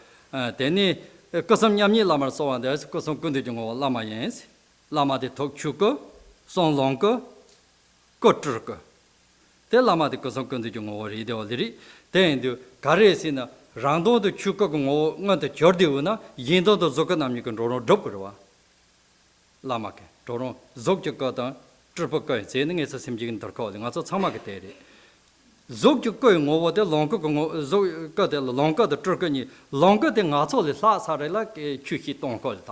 这呢各种伢米拉嘛说完的是，各种跟的就我拉嘛人是，拉嘛的头去个，上两个，各支个，这拉嘛的各种跟的就我里头的。then the Karesina, Rando the Chukago, not the Jordiuna, Yindo the Zokanam, you can draw Dokurwa Lamake, Doro, Zokjukota, Tripoka, saying it's a simjin calling, also Samakateri. Zokjuko over the longer, got the longer the Turkani, longer than Atoli last are like a Chuki don't call it.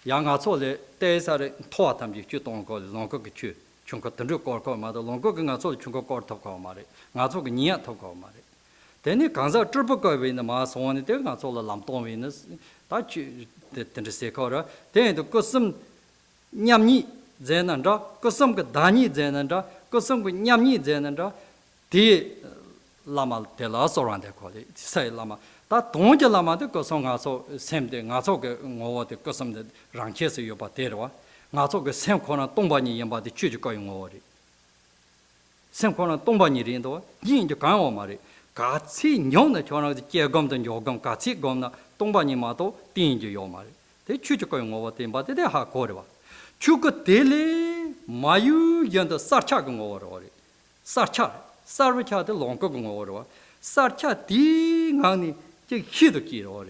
Young Atoli, days are taught them you don't call it longer chu. Chunka or mother longer than Atoli Chunka court of Comari, Natok near Tokomari. Then you can't triple in the mass on it, that's all the lampton winners. That you the secora. Then to custom Nyamni Zenandra, custom Dani Zenandra, custom with Nyamni Zenandra, the Lama tell us around the quality, say Lama. That don't you Lama the custom also same thing, also over the custom that ranches you paterwa, also the same corner Tombani about the church going over it. Same corner Tombani in the way, yin to come over it. 같이 녀는 저는 개검된 요금 같이 검나 동반이마도 띵지 요말 대 추적거 용어 땡바데 하 거려 추거 델레 마유 연도 사차 공어로 사차 사르차데 롱거 공어로 사차 딩하니 제 히도 기로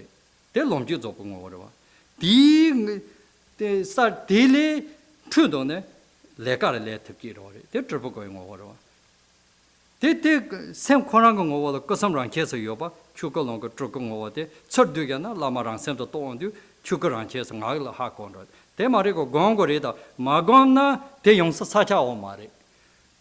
대 롱지 조 공어로 딩데사 델레 추도네 레가를 레트기로 대 트르고 용어로 same corner over the Cosam Ranches Yoba, Chukalong, Trukum over there, Surdugana, Lamarang sent the Tondu, Chukaranches and Isla Hakondra. They Marigo Gongorida, Magona, De Yong Sacha Omari.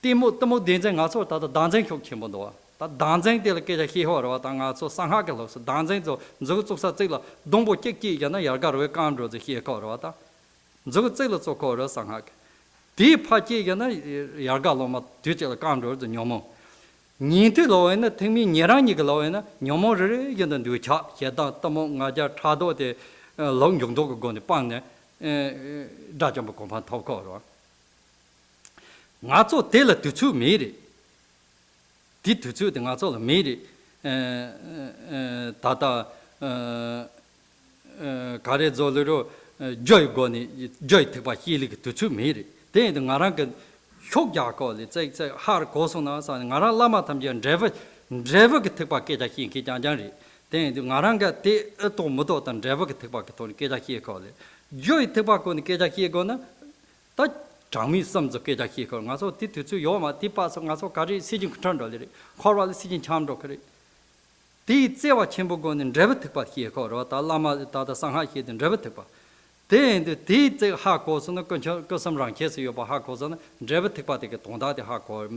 Timo dancing also that the dancing Kimodoa, that dancing delicate Hihoro, Tangaso, Sanhakalos, dancing Zuzula, Dombo Kiki, Yana Yargaro, Kandro, the Hiakorata, Zuzilla Sokora, Sanhak. Deep Paki Yana Yargaloma, Tutel Kandro, the Nyomo. Nintu loena, Timmy Nirani loena, Nomore, you don't do it, Yada, Tomo, Naja, Trado, the long young dog going to Pang, Dajamo Compan Toko. Nazo Taylor to two made it. Did to two the Nazo made it. Tata Carezolo, Joy Goni, Joy Tibahili to two made it. Then the Narangan. Topgyal it's a hard course on us and Nara Lama Tamjan driver get take back Kejaki and Kijanjari. Then the Naranga te automoto and driver get take back to Kejaki call it. Joy tobacco and Kejaki gona that Jami some of Kejaki call also did to Yoma, Tipas and also Kari sitting control, Coral sitting charm dockery. The Zewa Chimbogon and driver take back here called Lama Tata Shanghai and driver take back. Then the did the Hakos and the some ranches of Hakos and Drevetic Patic Tonda the Hakor,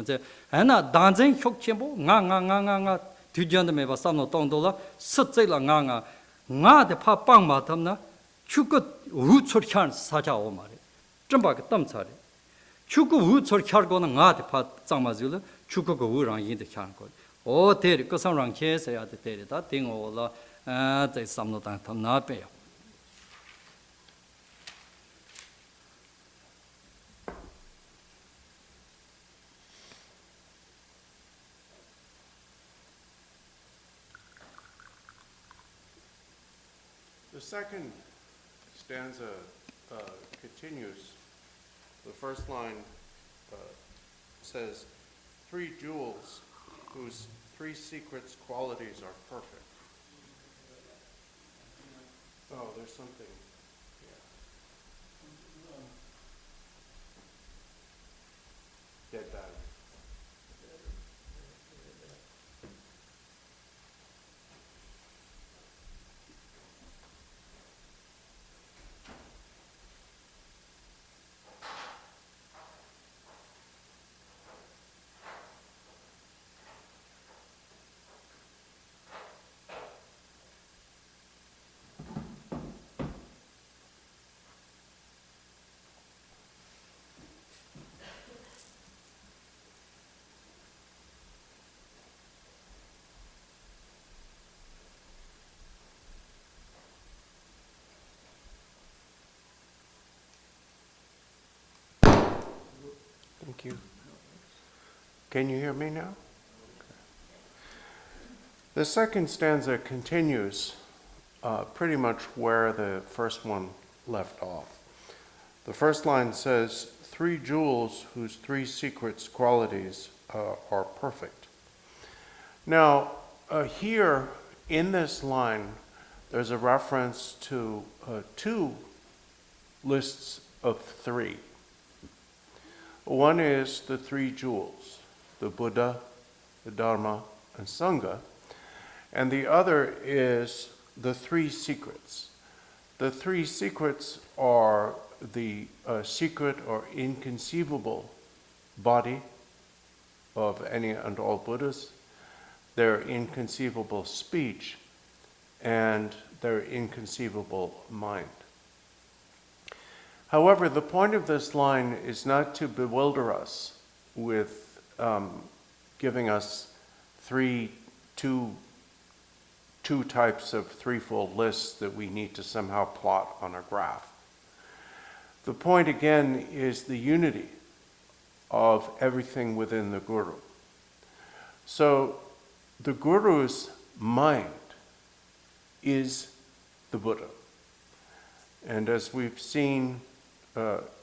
and a dancing Hokchimbo, Nanga, two gentlemen of Sano Tondola, Sutzela Nanga, Nga the Papang Matamna, Chuka roots or chance such a omari. Jumbak Tamsari. Chuku roots or chargon and Nga the Pat Samazula, Chuka Gurang in the Chankor. Oh, Terry, because some ranches at the Terry, that thing all there's some not not pay. The second stanza continues. The first line says, 3 jewels whose 3 secrets qualities are perfect. Oh, there's something. Yeah. Dead battery. Thank you. Can you hear me now? The second stanza continues pretty much where the first one left off. The first line says, 3 jewels whose 3 secrets qualities are perfect. Now, here in this line, there's a reference to 2 lists of 3. One is the 3 jewels, the Buddha, the Dharma, and Sangha, and the other is the 3 secrets. The 3 secrets are the secret or inconceivable body of any and all Buddhas, their inconceivable speech, and their inconceivable mind. However, the point of this line is not to bewilder us with giving us two types of threefold lists that we need to somehow plot on a graph. The point again is the unity of everything within the Guru. So the Guru's mind is the Buddha. And as we've seen,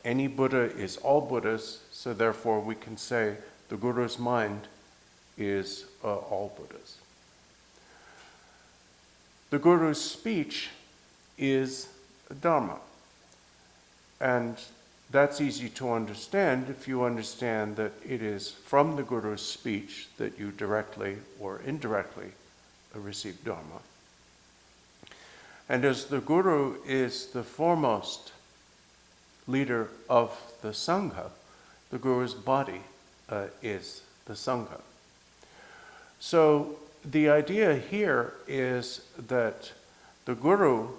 any Buddha is all Buddhas, so therefore we can say the Guru's mind is all Buddhas. The Guru's speech is Dharma. And that's easy to understand if you understand that it is from the Guru's speech that you directly or indirectly receive Dharma. And as the Guru is the foremost leader of the Sangha, the Guru's body is the Sangha. So the idea here is that the Guru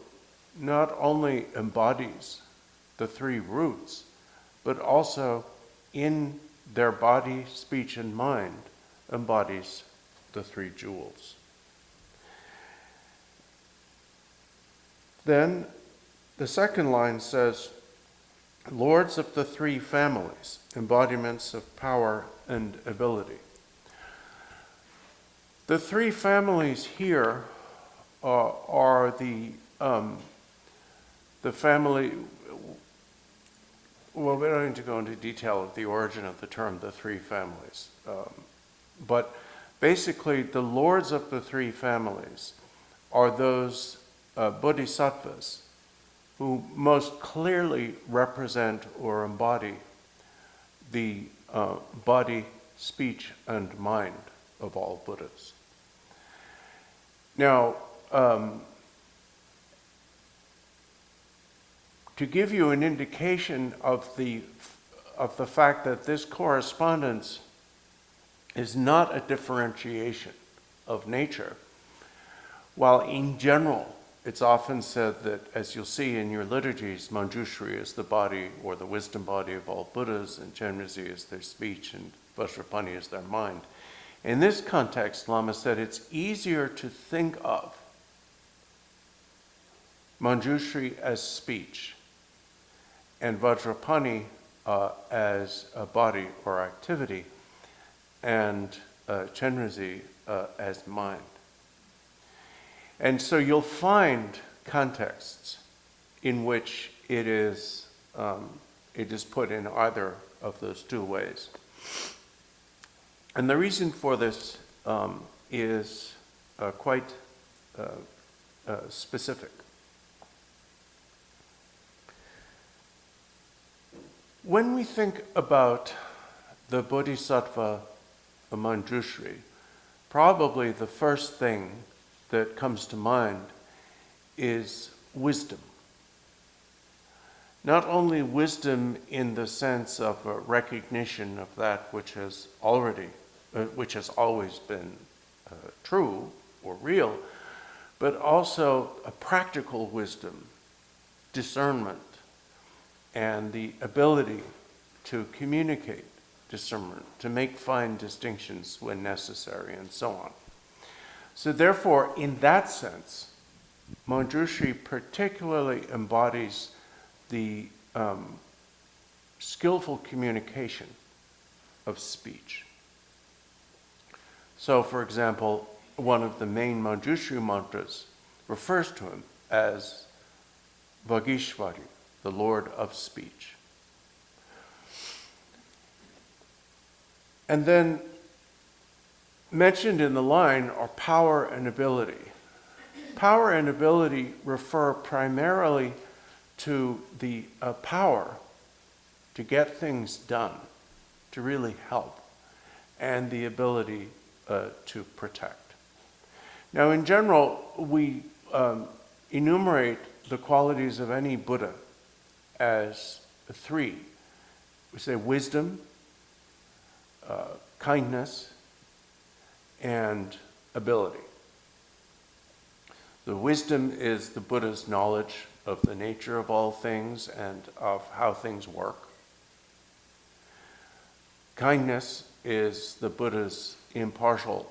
not only embodies the 3 roots, but also in their body, speech, and mind embodies the 3 jewels. Then the second line says, Lords of the 3 families, embodiments of power and ability. The 3 families here are the family. Well, we don't need to go into detail of the origin of the term, the 3 families. But basically, the lords of the 3 families are those bodhisattvas who most clearly represent or embody the body, speech, and mind of all Buddhas. Now, to give you an indication of the fact that this correspondence is not a differentiation of nature, while in general it's often said that, as you'll see in your liturgies, Manjushri is the body or the wisdom body of all Buddhas, and Chenrezig is their speech, and Vajrapani is their mind. In this context, Lama said it's easier to think of Manjushri as speech and Vajrapani as a body or activity, and Chenrezig as mind. And so you'll find contexts in which it is put in either of those 2 ways. And the reason for this is quite specific. When we think about the Bodhisattva Manjushri, probably the first thing that comes to mind is wisdom. Not only wisdom in the sense of a recognition of that which has always been true or real, but also a practical wisdom, discernment, and the ability to communicate discernment, to make fine distinctions when necessary, and so on. So therefore, in that sense, Manjushri particularly embodies the skillful communication of speech. So, for example, one of the main Manjushri mantras refers to him as Vajracharya, the Lord of speech. And then mentioned in the line are power and ability. Power and ability refer primarily to the power to get things done, to really help, and the ability to protect. Now, in general, we enumerate the qualities of any Buddha as three. We say wisdom, kindness, and ability. The wisdom is the Buddha's knowledge of the nature of all things and of how things work. Kindness is the Buddha's impartial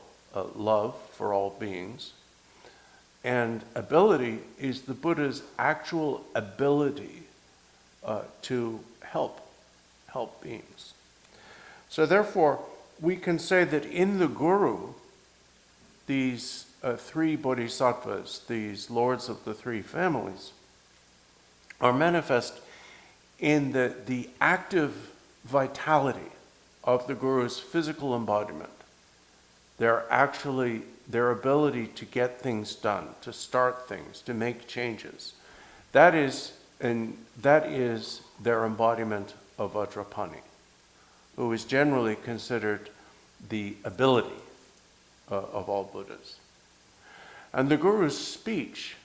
love for all beings. And ability is the Buddha's actual ability to help beings. So therefore, we can say that in the Guru, these three bodhisattvas, these lords of the three families, are manifest in the active vitality of the Guru's physical embodiment. They're actually their ability to get things done, to start things, to make changes. That is their embodiment of Vajrapani, who is generally considered the ability of all Buddhas. And the Guru's speech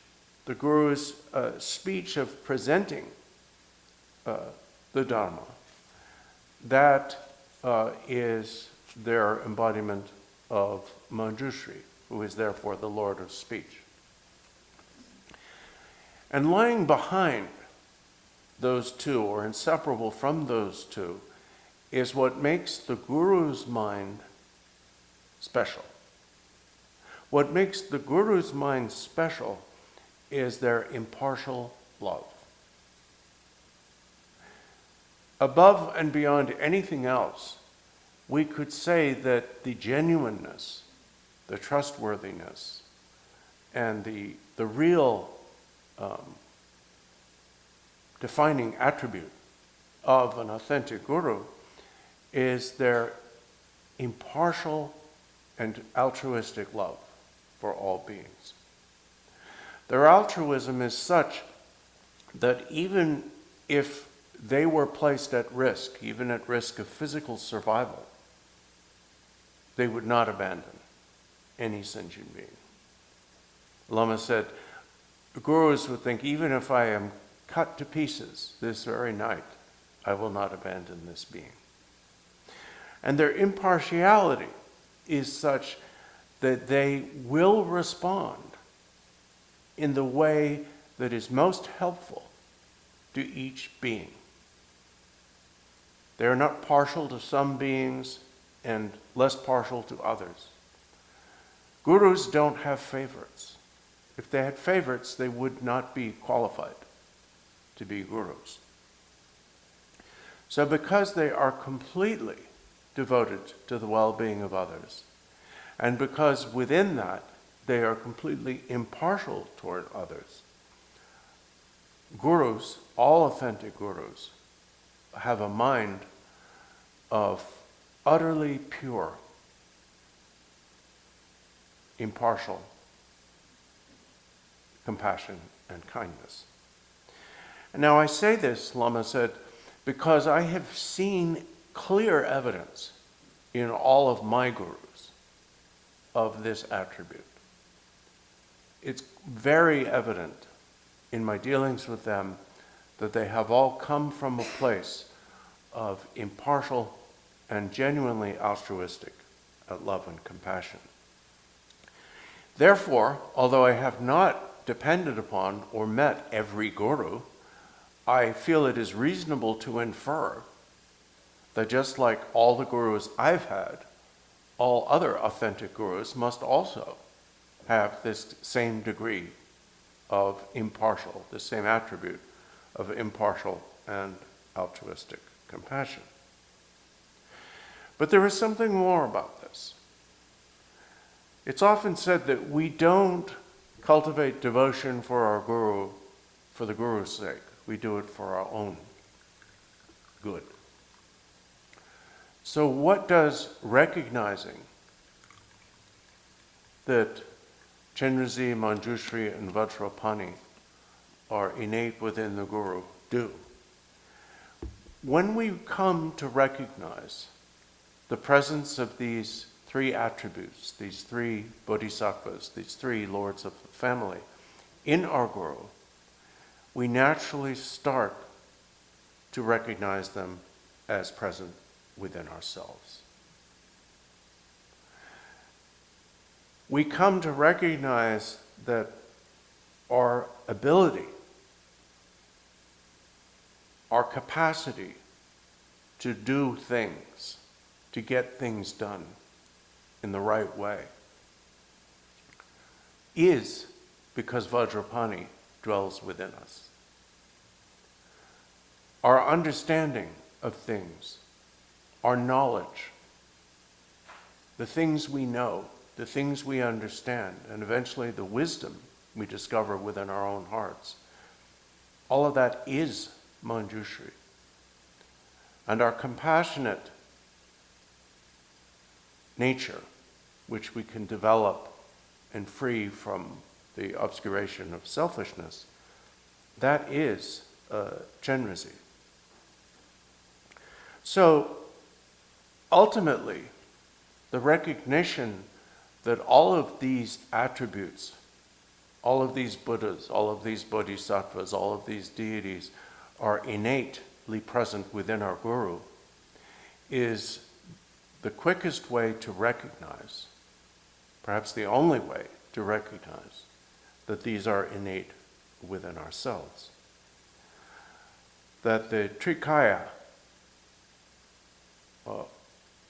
of presenting the Dharma, that is their embodiment of Manjushri, who is therefore the Lord of speech. And lying behind those two, or inseparable from those two, is what makes the Guru's mind special. What makes the Guru's mind special is their impartial love. Above and beyond anything else, we could say that the genuineness, the trustworthiness, and the real defining attribute of an authentic Guru is their impartial and altruistic love for all beings. Their altruism is such that even if they were placed at risk, even at risk of physical survival, they would not abandon any sentient being. Lama said, Gurus would think, even if I am cut to pieces this very night, I will not abandon this being. And their impartiality is such that they will respond in the way that is most helpful to each being. They are not partial to some beings and less partial to others. Gurus don't have favorites. If they had favorites, they would not be qualified to be gurus. So because they are completely devoted to the well-being of others, and because within that they are completely impartial toward others, gurus, all authentic gurus, have a mind of utterly pure, impartial compassion and kindness. And now I say this, Lama said, because I have seen clear evidence in all of my gurus of this attribute. It's very evident in my dealings with them that they have all come from a place of impartial and genuinely altruistic love and compassion. Therefore, although I have not depended upon or met every guru, I feel it is reasonable to infer that just like all the gurus I've had, all other authentic gurus must also have this same degree of impartial, the same attribute of impartial and altruistic compassion. But there is something more about this. It's often said that we don't cultivate devotion for our guru for the guru's sake. We do it for our own good. So what does recognizing that Chenrezig, Manjushri, and Vajrapani are innate within the guru do? When we come to recognize the presence of these three attributes, these three bodhisattvas, these three lords of the family in our guru, we naturally start to recognize them as present within ourselves. We come to recognize that our ability, our capacity to do things, to get things done in the right way, is because Vajrapani dwells within us. Our understanding of things, our knowledge, the things we know, the things we understand, and eventually the wisdom we discover within our own hearts, all of that is Manjushri. And our compassionate nature, which we can develop and free from the obscuration of selfishness, that is Chenrezig. So ultimately, the recognition that all of these attributes, all of these Buddhas, all of these bodhisattvas, all of these deities are innately present within our guru is the quickest way to recognize, perhaps the only way to recognize, that these are innate within ourselves. That the Trikaya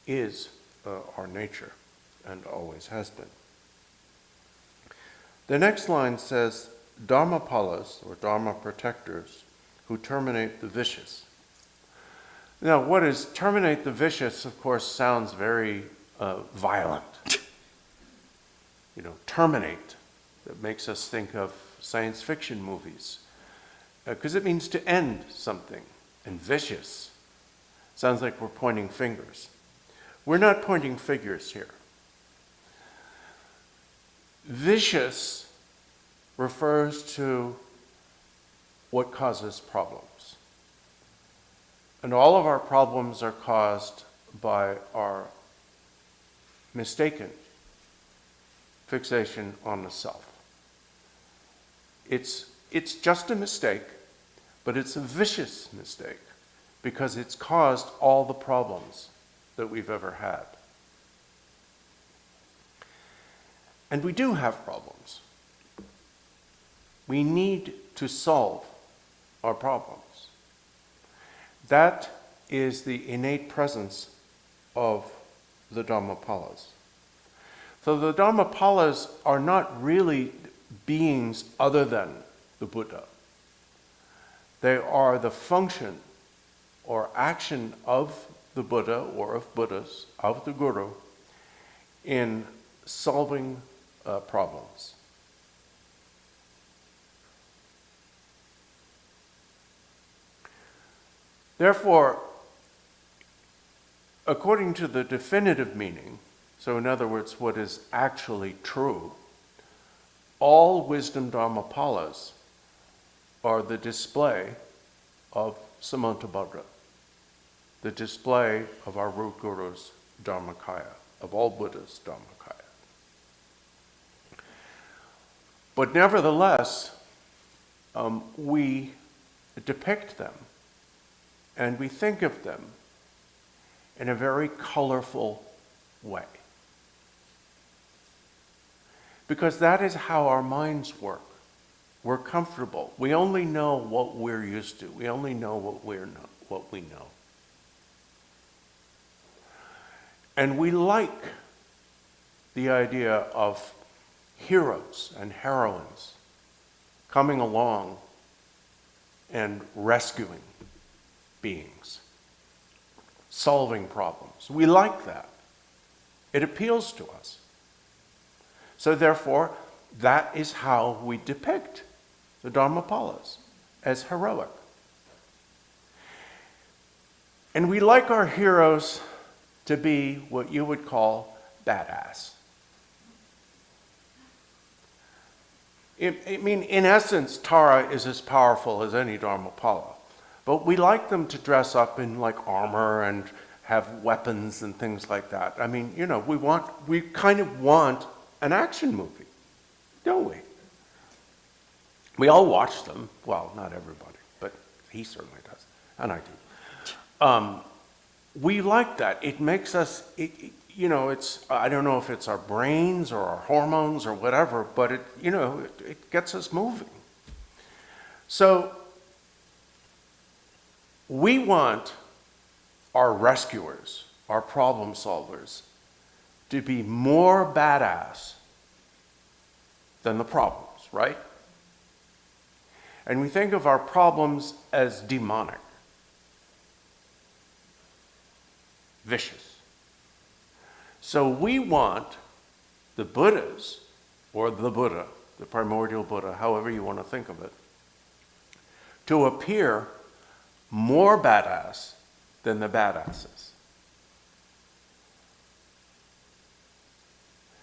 is our nature and always has been. The next line says, Dharmapalas, or Dharma protectors, who terminate the vicious. Now, what is terminate the vicious, of course, sounds very violent. Terminate. That makes us think of science fiction movies. Because it means to end something. And vicious sounds like we're pointing fingers. We're not pointing fingers here. Vicious refers to what causes problems. And all of our problems are caused by our mistaken fixation on the self. It's just a mistake, but it's a vicious mistake because it's caused all the problems that we've ever had. And we do have problems. We need to solve our problems. That is the innate presence of the Dhammapalas. So the Dhammapalas are not really beings other than the Buddha. They are the function or action of the Buddha or of Buddhas, of the Guru, in solving problems. Therefore, according to the definitive meaning, so in other words, what is actually true, all wisdom Dharmapalas are the display of Samantabhadra, the display of our root Guru's Dharmakaya, of all Buddhas' Dharmakaya. But nevertheless, we depict them and we think of them in a very colorful way. Because that is how our minds work. We're comfortable. We only know what we're used to. We only know what we know. And we like the idea of heroes and heroines coming along and rescuing beings, solving problems. We like that. It appeals to us. So therefore, that is how we depict the Dharmapalas, as heroic. And we like our heroes to be what you would call badass. I mean, in essence, Tara is as powerful as any Dharmapala. But we like them to dress up in like armor and have weapons and things like that. I mean, you know, we kind of want an action movie, don't we? We all watch them. Well, not everybody, but he certainly does, and I do. We like that. It makes us, you know, it's, I don't know if it's our brains or our hormones or whatever, but it, you know, it gets us moving. So we want our rescuers, our problem solvers, to be more badass than the problems, right? And we think of our problems as demonic, vicious. So we want the Buddhas, or the Buddha, the primordial Buddha, however you want to think of it, to appear more badass than the badasses.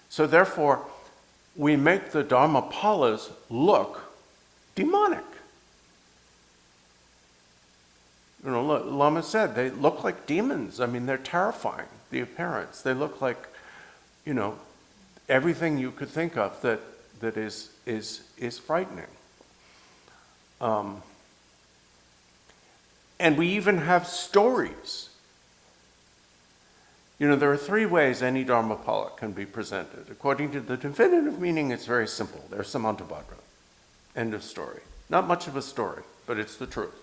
So therefore, we make the Dharmapalas look demonic. You know, Lama said they look like demons. I mean, they're terrifying, the appearance. They look like, you know, everything you could think of that is frightening. And we even have stories. You know, there are three ways any Dharmapala can be presented. According to the definitive meaning, it's very simple. There's Samantabhadra. End of story. Not much of a story, but it's the truth.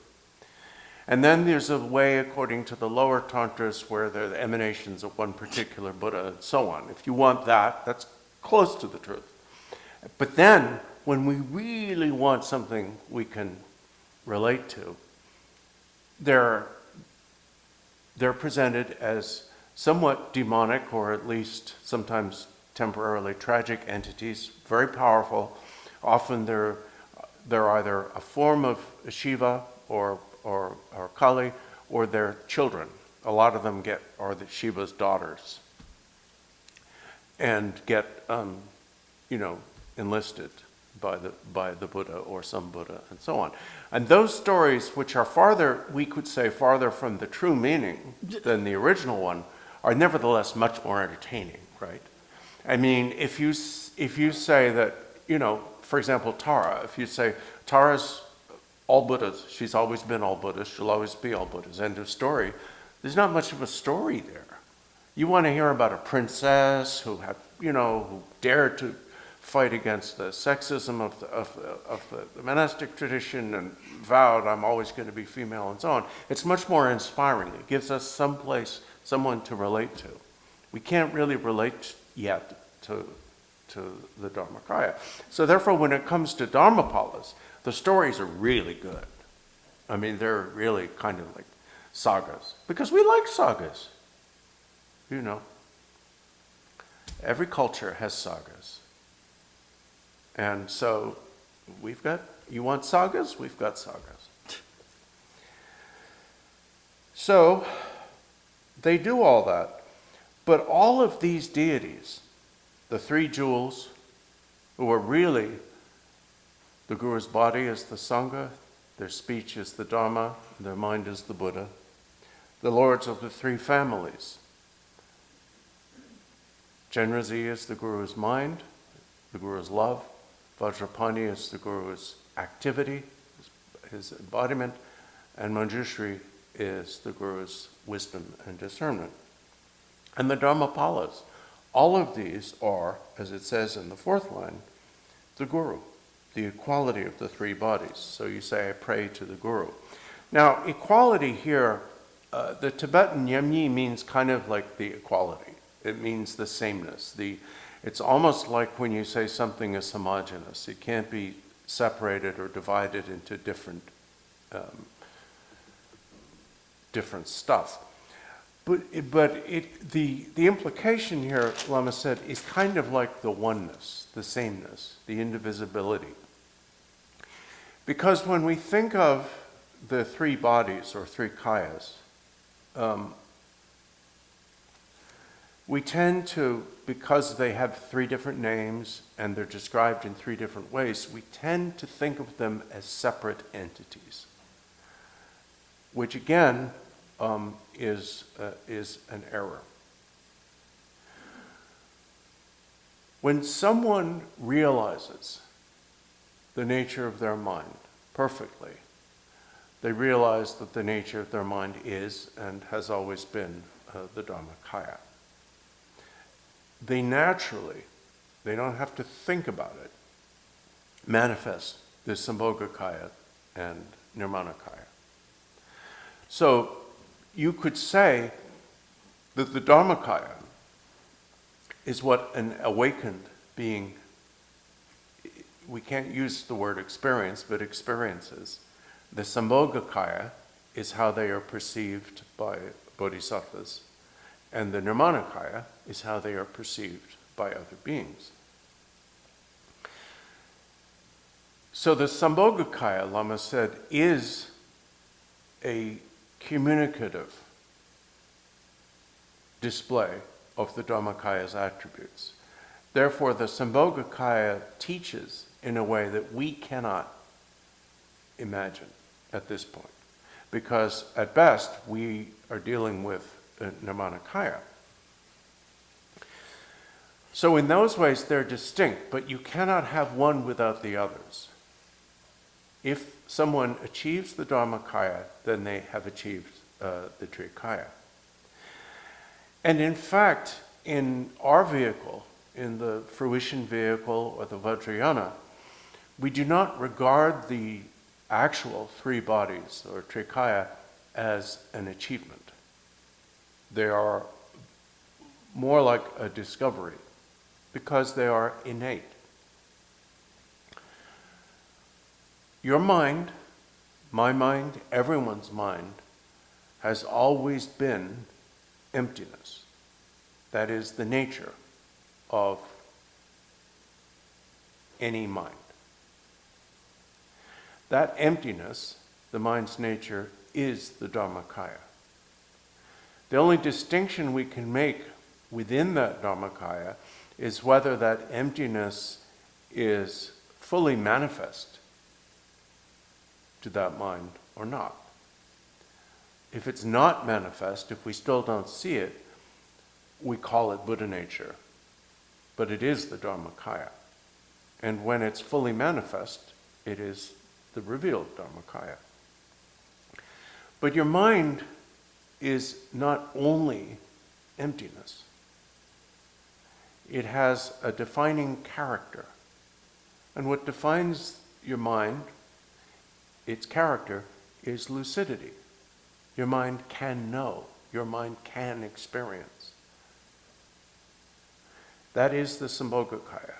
And then there's a way, according to the lower tantras, where they're the emanations of one particular Buddha, and so on. If you want that, that's close to the truth. But then, when we really want something we can relate to, they're presented as somewhat demonic, or at least sometimes temporarily tragic entities, very powerful. Often they're either a form of Shiva or Kali, or they're children. A lot of them are the Shiva's daughters, and get enlisted by the Buddha or some Buddha, and so on. And those stories, which are farther, we could say, farther from the true meaning than the original one, are nevertheless much more entertaining, right? I mean, if you say that, you know, for example, Tara, if you say Tara's all Buddhas, she's always been all Buddhas, she'll always be all Buddhas, end of story, there's not much of a story there. You want to hear about a princess who dared to fight against the sexism of the monastic tradition and vowed, I'm always going to be female, and so on. It's much more inspiring. It gives us someone to relate to. We can't really relate yet to the Dharmakaya. So therefore, when it comes to Dharmapalas, the stories are really good. I mean, they're really kind of like sagas, because we like sagas. You know, every culture has sagas. And so you want sagas? We've got sagas. So they do all that. But all of these deities, the three jewels, who are really, the Guru's body is the Sangha, their speech is the Dharma, their mind is the Buddha, the lords of the three families. Genrazi is the Guru's mind, the Guru's love. Vajrapani is the Guru's activity, his embodiment, and Manjushri is the Guru's wisdom and discernment. And the Dharmapalas, all of these are, as it says in the fourth line, the Guru, the equality of the three bodies. So you say, I pray to the Guru. Now, equality here, the Tibetan Yamyi means kind of like the equality. It means the sameness. It's almost like when you say something is homogeneous. It can't be separated or divided into different stuff. the implication here, Lama said, is kind of like the oneness, the sameness, the indivisibility. Because when we think of the three bodies or three kayas, we tend to, because they have three different names and they're described in three different ways, we tend to think of them as separate entities, which again is an error. When someone realizes the nature of their mind perfectly, they realize that the nature of their mind is and has always been the Dharmakaya. They naturally, they don't have to think about it, manifest the Sambhogakaya and Nirmanakaya. So you could say that the Dharmakaya is what an awakened being, we can't use the word experience, but experiences. The Sambhogakaya is how they are perceived by bodhisattvas, and the Nirmanakaya is how they are perceived by other beings. So the Sambhogakaya, Lama said, is a communicative display of the Dharmakaya's attributes. Therefore, the Sambhogakaya teaches in a way that we cannot imagine at this point, because at best we are dealing with Nirmanakaya. So in those ways they're distinct, but you cannot have one without the others. If someone achieves the Dharmakaya, then they have achieved the Trikaya. And in fact, in our vehicle, in the fruition vehicle or the Vajrayana, we do not regard the actual three bodies or Trikaya as an achievement. They are more like a discovery because they are innate. Your mind, my mind, everyone's mind, has always been emptiness. That is the nature of any mind. That emptiness, the mind's nature, is the Dharmakaya. The only distinction we can make within that Dharmakaya is whether that emptiness is fully manifest to that mind or not. If it's not manifest, if we still don't see it, we call it Buddha nature. But it is the Dharmakaya. And when it's fully manifest, it is the revealed Dharmakaya. But your mind is not only emptiness. It has a defining character. And what defines your mind, its character, is lucidity. Your mind can know. Your mind can experience. That is the Sambhogakaya.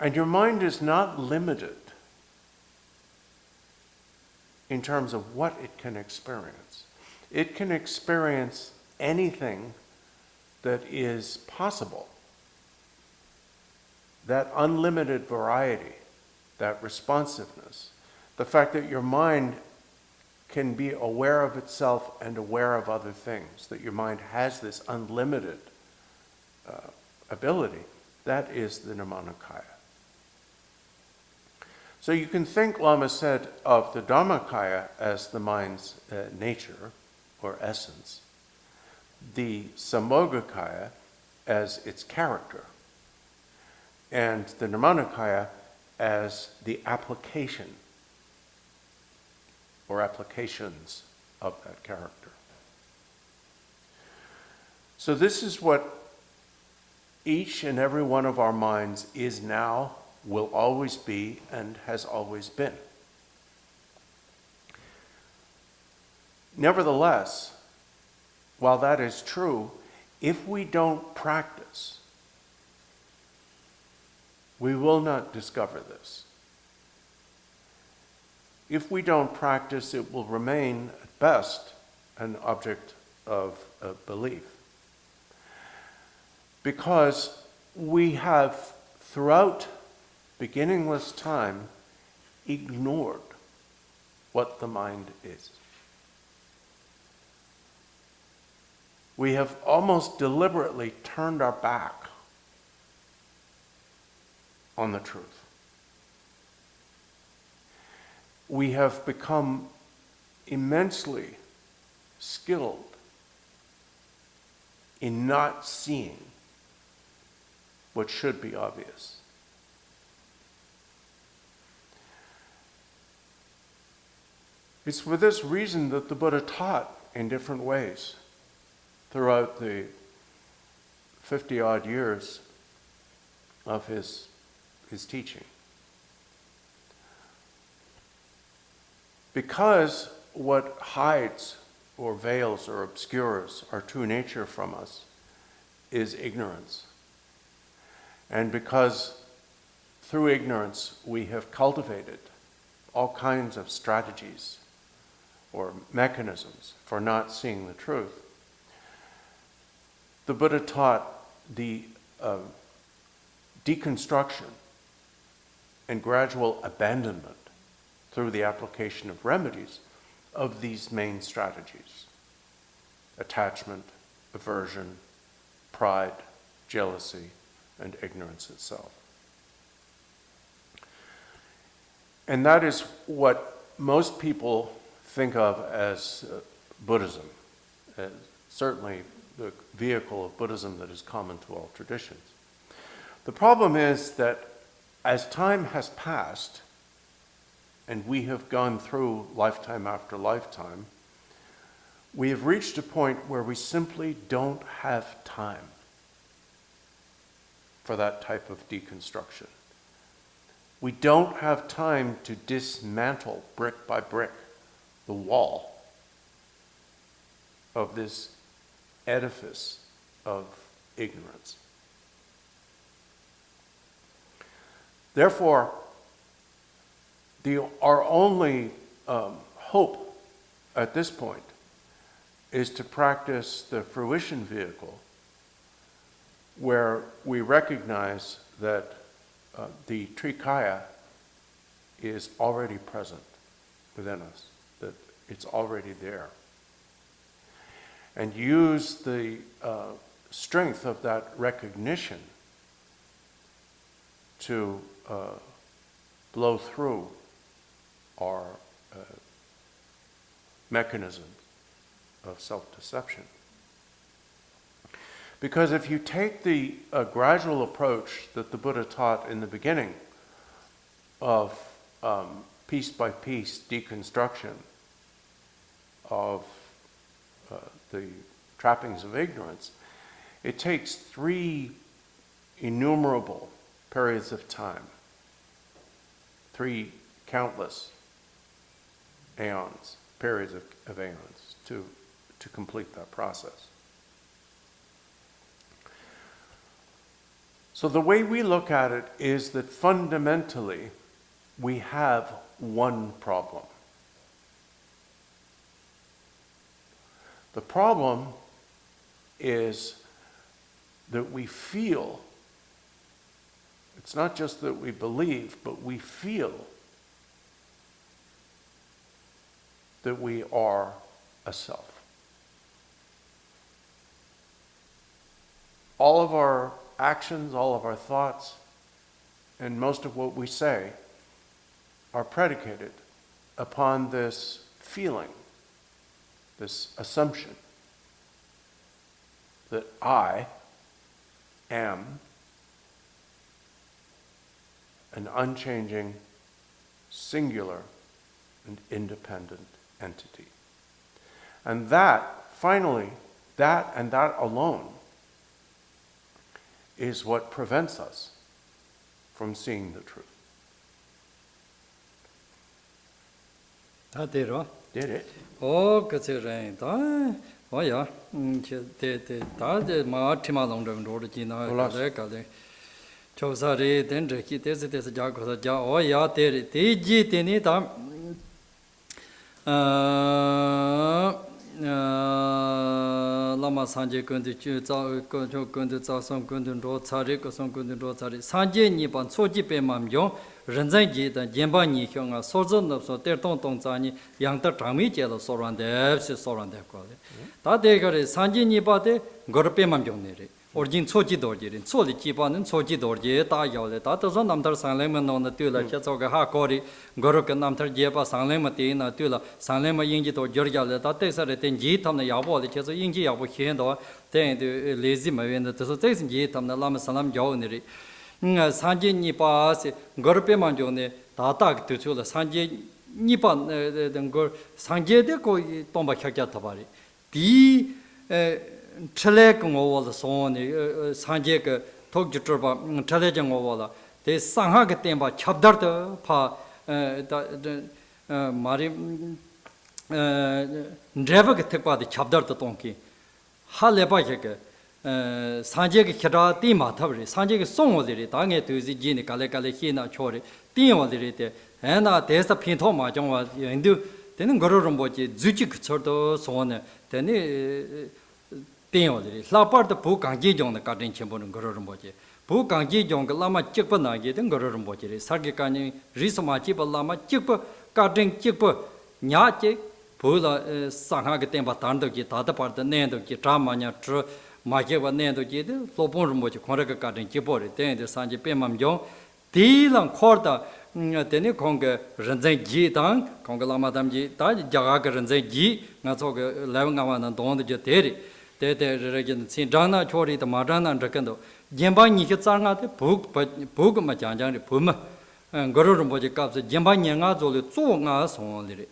And your mind is not limited in terms of what it can experience. It can experience anything that is possible. That unlimited variety, that responsiveness, the fact that your mind can be aware of itself and aware of other things, that your mind has this unlimited ability, that is the Nirmanakaya. So you can think, Lama said, of the Dharmakaya as the mind's nature or essence, the Sambhogakaya as its character, and the Nirmanakaya as the application or applications of that character. So this is what each and every one of our minds is now, will always be, and has always been. Nevertheless, while that is true, if we don't practice, we will not discover this. If we don't practice, it will remain, at best, an object of belief. Because we have, throughout beginningless time, ignored what the mind is. We have almost deliberately turned our back on the truth. We have become immensely skilled in not seeing what should be obvious. It's for this reason that the Buddha taught in different ways throughout the 50-odd years of his teaching. Because what hides or veils or obscures our true nature from us is ignorance. And because through ignorance we have cultivated all kinds of strategies or mechanisms for not seeing the truth, the Buddha taught the deconstruction and gradual abandonment through the application of remedies of these main strategies: attachment, aversion, pride, jealousy, and ignorance itself. And that is what most people think of as Buddhism, certainly the vehicle of Buddhism that is common to all traditions. The problem is that as time has passed, and we have gone through lifetime after lifetime, we have reached a point where we simply don't have time for that type of deconstruction. We don't have time to dismantle brick by brick the wall of this edifice of ignorance. Therefore, our only hope at this point is to practice the fruition vehicle, where we recognize that the Trikaya is already present within us, that it's already there. And use the strength of that recognition to blow through our mechanism of self-deception. Because if you take the gradual approach that the Buddha taught in the beginning of piece by piece deconstruction of the trappings of ignorance, it takes 3 innumerable periods of time, 3 countless aeons, periods of aeons to complete that process. So the way we look at it is that fundamentally we have one problem. The problem is that we feel, it's not just that we believe, but we feel that we are a self. All of our actions, all of our thoughts, and most of what we say are predicated upon this feeling, this assumption that I am an unchanging, singular, and independent entity. And that, finally, that and that alone is what prevents us from seeing the truth. Did it? Oh, good rain. Oh, yeah. Chosari, then the key is a jago, oh, yeah, there it is. Lama Sanje Kundu Chu Kundu Zasam Kundu Ro Tsari Kosam Kundu Ro Tsari Sanje Nipan Soji Pe Mam Yong Renzan Ji Dan Jemba Ni Hyong A Sozo Nopso Ter Tong Tong Zani Yang Ta Trami Jelo Soran Dev Si Soran Dev Kwale Ta Dekare Sanje Nipa De Gor Pe Mam Yong Nere Origin Soji Dorje Rin Soli Jipa Nin Soji Dorje Ta Yole Ta Tazo Namtar Sanglema Non Tula Chetsoga Ha Kori Gorok Namtar Jepa Sanglema Tina Tula Sanglema Yinji To Jorjale Ta Tesare Ten Ji Tam Na Yabo Le Cheso Yinji Yabo Hiendo Ten Lazy Mavenda Teso Tesin Ji Tam Na Lama Salam Yo Neri Sanje Nipa Se Gorpe Manjone Ta Tak Tula Sanje Nipa Sanje De Ko Tomba Khakya Tabari Di Chalek Ngoval Son Sanje Tokjuturba Chalejang Ovala they Sangha Temba Chabdart Pa Mari Dreva Tepa the Chabdart Tonki Halebake Sanje Kira Tima Tabri Sanje Song of the Tange to the Gini Kalekina Chori Tim of the Rite and Testa Pinto Majong Hindu then Goromboji Zuchik Sorto Son then La part the Pu Kangi Jong the Cutting Chamber and Goromboji. Pu Kangi Jong Lama Chipana and Goromboji, Sargikani, Risama Chipa Lama Chipa, Cutting Chipa, Nyake, Pula Sanghaga Tandoki, Tata part the Nandoki, Tramania, Makeva Nandoki, Lopomboji, Koraka Cutting Chipori, then the Sanji Pemam Jong, Tilam Korta, Teni Konga, Renzen Ji Tang, Konga Lama Damji, Jaga Renzen Ji, Natsoga, Levangavan and Don the Jeteri. Dana Chori the Madana and Rakando. Jemba Nikitsanga, Pug Majanja, Puma, and Goromboji Cups, Jemba Yanga, Zonga, Sonly.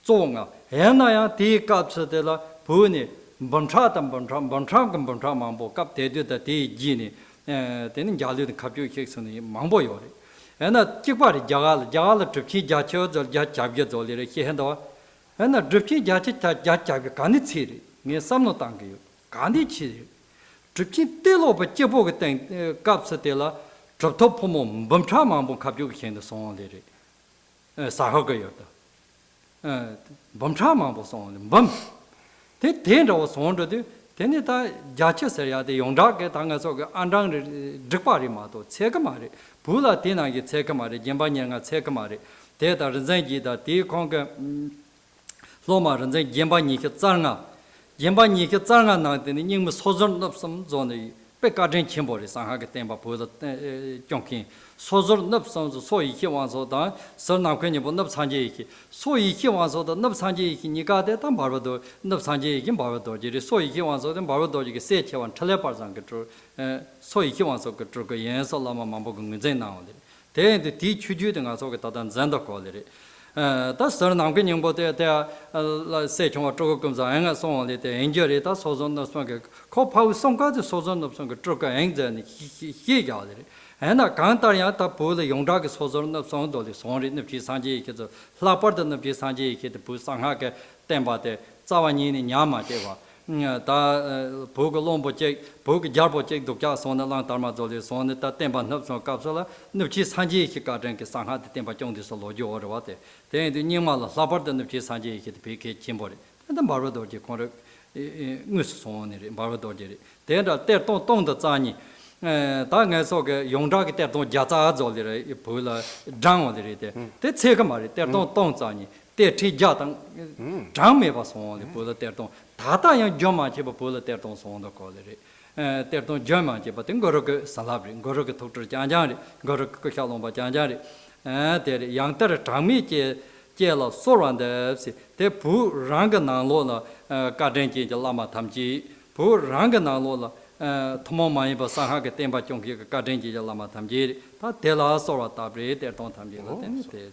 Zonga, Henaya, Tea Cups de la Puni, Bontratam, Bontram, Mambo, Cup, they do the tea genie, then Jalu the Capu Kicks on the Mambo Yori. And a Chipari Jala, Tripki Jacho, Jachabia, Zoli, Hendo, and a Tripki Jachabia Kanitsiri, near some no tangi. Gandhi Tripki Telo, but Jebo thing, Capsatella, Tropopomum, Bumtramam, Capu in the song lady. Sahogayota. Bumtramam was on Bum. They tend was on to do, then it Jachasaria, the Yondak, Tangasoga, Andang Driparimato, Sekamari, Pula Tina, Sekamari, Jambanyanga, Sekamari, Teta Zengi, that they conquer Loma and then Jambani Zanga. Jambani Zanga, the Ning Sozon of some zone, Pekajin Chimbori, Sangha Temba, Pula Jonkin, Sozon of some soy he was so done, so now can you not Sanjiki, so he was so the Nub Sanjiki, Nikade, and Barbado, Nub Sanjiki, Barbado, so he was so the Barbado, say, and Teleparzan, so he was so good, Yes, Lama Mambo now. Then the teach you and I saw it at Zanda quality. That's the Namkin about their say to what comes and so on, the injury, that's Sozon of Smoke, Cop House, some guys, Sozon of Smoke, Trucker, and he gathered. And I can't pull the young dog Sozon of Sondo, the Son in the Pisanji, the Flapper than the Pisanji, the Pusangaka, Tembate, Zawani, Yama, Deva. Da Pogolombo check, Pog Jarbo check, Dukas on the long Tarmazoli, son the Temba Nupson Capsula, Nuchis Hanji, Hikadank, Sangha, the Tempa Jong, the Solojo or what. Then the Nimal, Lapper than the Pisanji, the PK Chimbori, and the Barbadoji, Nuson, Barbadoji. Then the Ton the Zani, Tanga Soga, young dog, Terton Jazazoli, Pula, Down the Rite. They take a marry, Terton Zani. They teach Jatan, Jame was on the Pula Terton. Tata young Joma Chiba Pula Terton on the college. Terton Joma, but in Goroka Salabri, Goroka Totor Janjari, Goroka Kalomba Janjari. The young Terra Tami Jela Soran the they put Ranganan Lola, Gardenji, the Lama Tamji, put Ranganan Lola, Tomoma Sahaga Temba Chonki, Gardenji, the Lama Tamji, Tela Sora Tabri, Terton Tamji.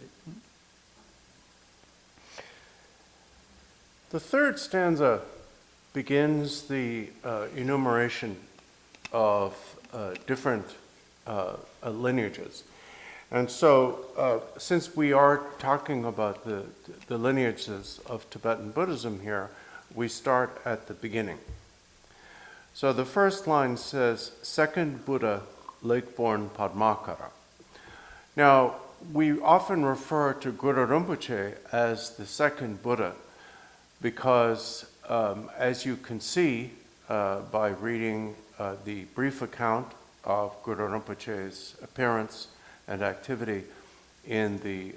The third stanza begins the enumeration of different lineages. And so, since we are talking about the lineages of Tibetan Buddhism here, we start at the beginning. So the first line says, second Buddha, lake-born Padmakara. Now, we often refer to Guru Rinpoche as the second Buddha, because as you can see, by reading the brief account of Guru Rinpoche's appearance and activity in the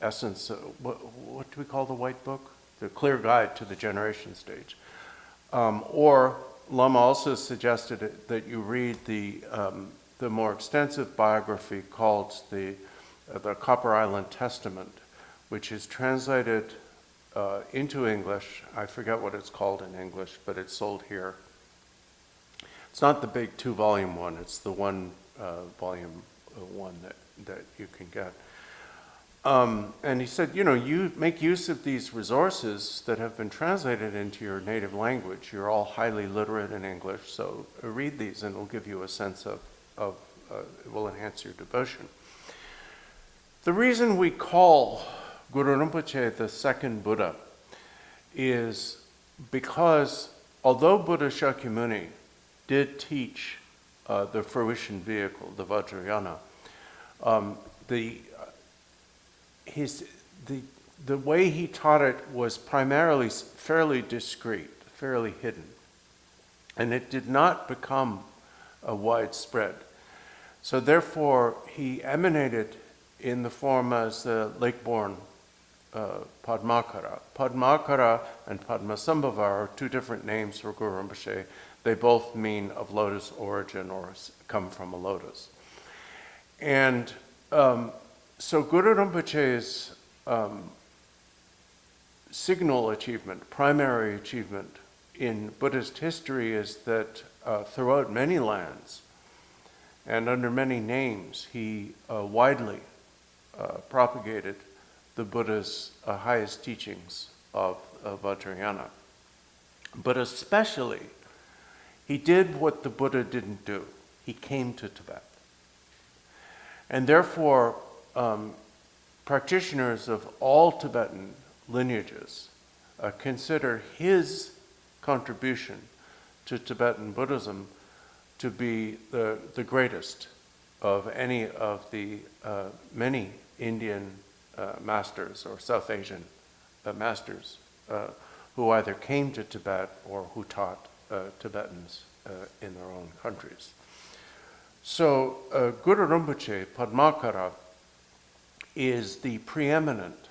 essence, what do we call the white book? The Clear Guide to the Generation Stage. Or Lama also suggested that you read the more extensive biography called the Copper Island Testament, which is translated into English. I forget what it's called in English, but it's sold here. It's not the big 2-volume one, it's the one volume one that you can get. And he said, you make use of these resources that have been translated into your native language. You're all highly literate in English, so read these and it'll give you a sense of it will enhance your devotion. The reason we call Guru Rinpoche the second Buddha is because although Buddha Shakyamuni did teach the fruition vehicle, the Vajracharya, the way he taught it was primarily fairly discreet, fairly hidden, and it did not become widespread. So therefore, he emanated in the form as the lake-born Padmakara. Padmakara and Padmasambhava are two different names for Guru Rinpoche. They both mean of lotus origin or come from a lotus. And so Guru Rinpoche's signal achievement, primary achievement in Buddhist history is that throughout many lands and under many names, he widely propagated the Buddha's highest teachings of Vajrayana. But especially, he did what the Buddha didn't do. He came to Tibet. And therefore, practitioners of all Tibetan lineages consider his contribution to Tibetan Buddhism to be the greatest of any of the many Indian masters or South Asian masters who either came to Tibet or who taught Tibetans in their own countries. So Guru Rinpoche, Padmakara, is the preeminent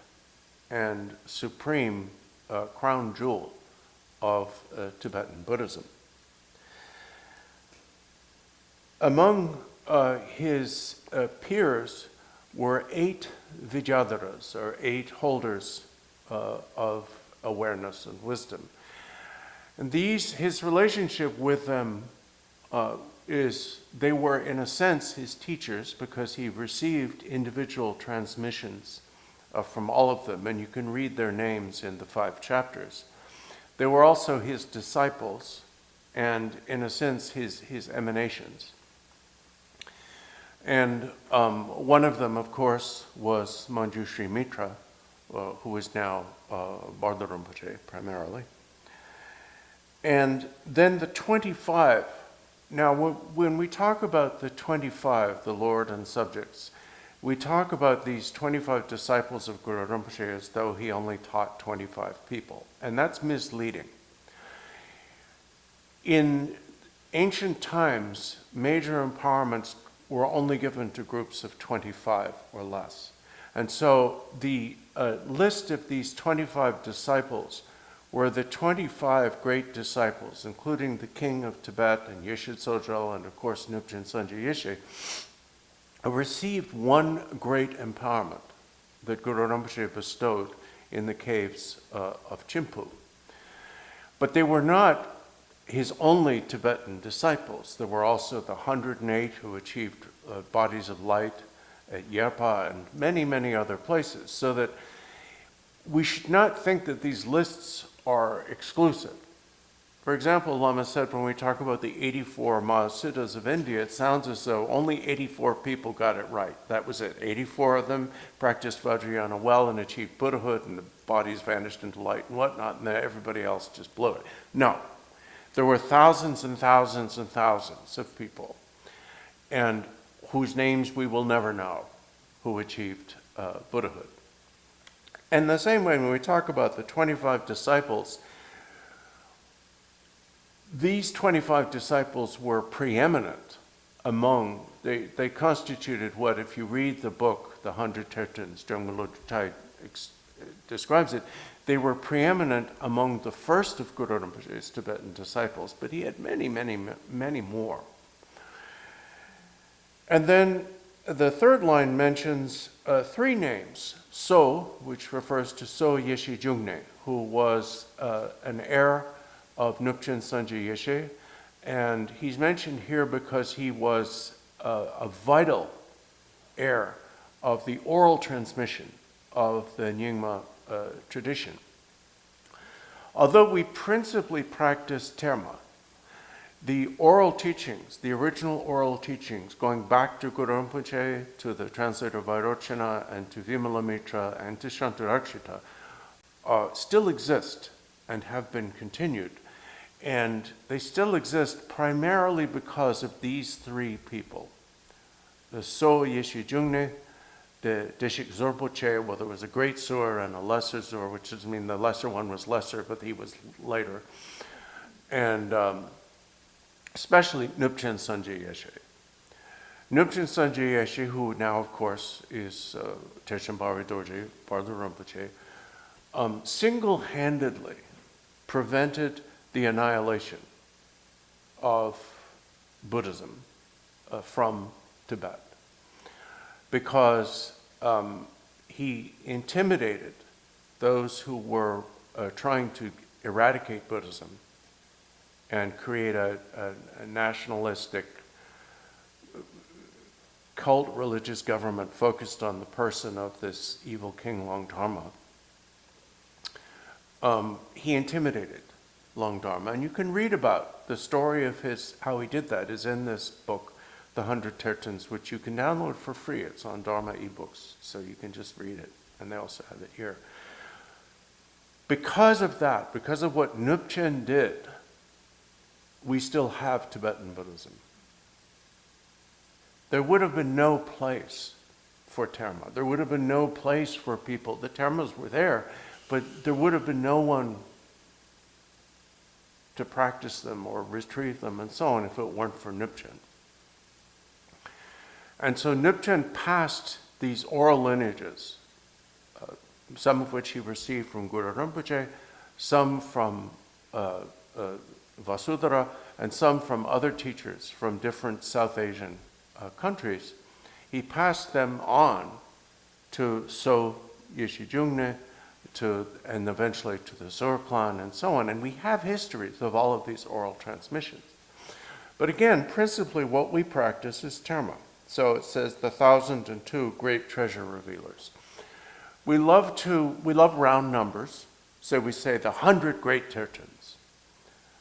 and supreme crown jewel of Tibetan Buddhism. Among his peers were 8 Vidyadharas, or 8 holders of awareness and wisdom. And his relationship with them they were in a sense his teachers because he received individual transmissions from all of them, and you can read their names in the 5 chapters. They were also his disciples and in a sense his emanations. And one of them, of course, was Manjushri Mitra, who is now Bardo Rinpoche primarily. And then the 25. Now, when we talk about the 25, the Lord and subjects, we talk about these 25 disciples of Guru Rinpoche as though he only taught 25 people, and that's misleading. In ancient times, major empowerments were only given to groups of 25 or less. And so the list of these 25 disciples were the 25 great disciples, including the king of Tibet and Yeshe Tsojel and of course Nupchen Sanje Yeshe, received one great empowerment that Guru Rinpoche bestowed in the caves of Chimpu. But they were not his only Tibetan disciples. There were also the 108 who achieved bodies of light at Yerpa and many, many other places, so that we should not think that these lists are exclusive. For example, Lama said when we talk about the 84 Mahasiddhas of India, it sounds as though only 84 people got it right. That was it. 84 of them practiced Vajrayana well and achieved Buddhahood, and the bodies vanished into light and whatnot, and then everybody else just blew it. No. There were thousands and thousands and thousands of people, and whose names we will never know, who achieved Buddhahood. And the same way, when we talk about the 25 disciples, these 25 disciples were preeminent among, they constituted what, if you read the book, The 100 Tertens, Jungalo Tai describes it, they were preeminent among the first of Guru Rinpoche's Tibetan disciples, but he had many, many, many more. And then the third line mentions three names. So, which refers to So Yeshe Jungne, who was an heir of Nupchen Sanji Yeshe, and he's mentioned here because he was a vital heir of the oral transmission of the Nyingma tradition. Although we principally practice terma, the oral teachings, the original oral teachings, going back to Guru Rinpoche, to the translator Vajracharya, and to Vimalamitra, and to Shantarakshita, still exist and have been continued. And they still exist primarily because of these three people. The So Yeshe Jungne, the Deshik Zorpoche, well, there was a great Zur and a lesser Zur, which doesn't mean the lesser one was lesser, but he was later. And especially Nupchen Sanji Yeshe. Nupchen Sanji Yeshe, who now, of course, is Terchen Barway Dorje, Bardo Rinpoche, single-handedly prevented the annihilation of Buddhism from Tibet, because he intimidated those who were trying to eradicate Buddhism and create a nationalistic cult religious government focused on the person of this evil king Longdharma. He intimidated Longdharma, and you can read about the story of how he did that is in this book, The 100 Tertens, which you can download for free. It's on Dharma ebooks, so you can just read it, and they also have it here. Because of that, because of what Nupchen did, we still have Tibetan Buddhism. There would have been no place for terma. There would have been no place for people. The termas were there, but there would have been no one to practice them or retrieve them and so on if it weren't for Nupchen. And so Nupchen passed these oral lineages, some of which he received from Guru Rinpoche, some from Vasudhara, and some from other teachers from different South Asian countries. He passed them on to So Yeshe Jungne, and eventually to the Zur clan and so on. And we have histories of all of these oral transmissions. But again, principally what we practice is terma. So it says the 1,002 great treasure revealers. We love round numbers, so we say the 100 great tertens.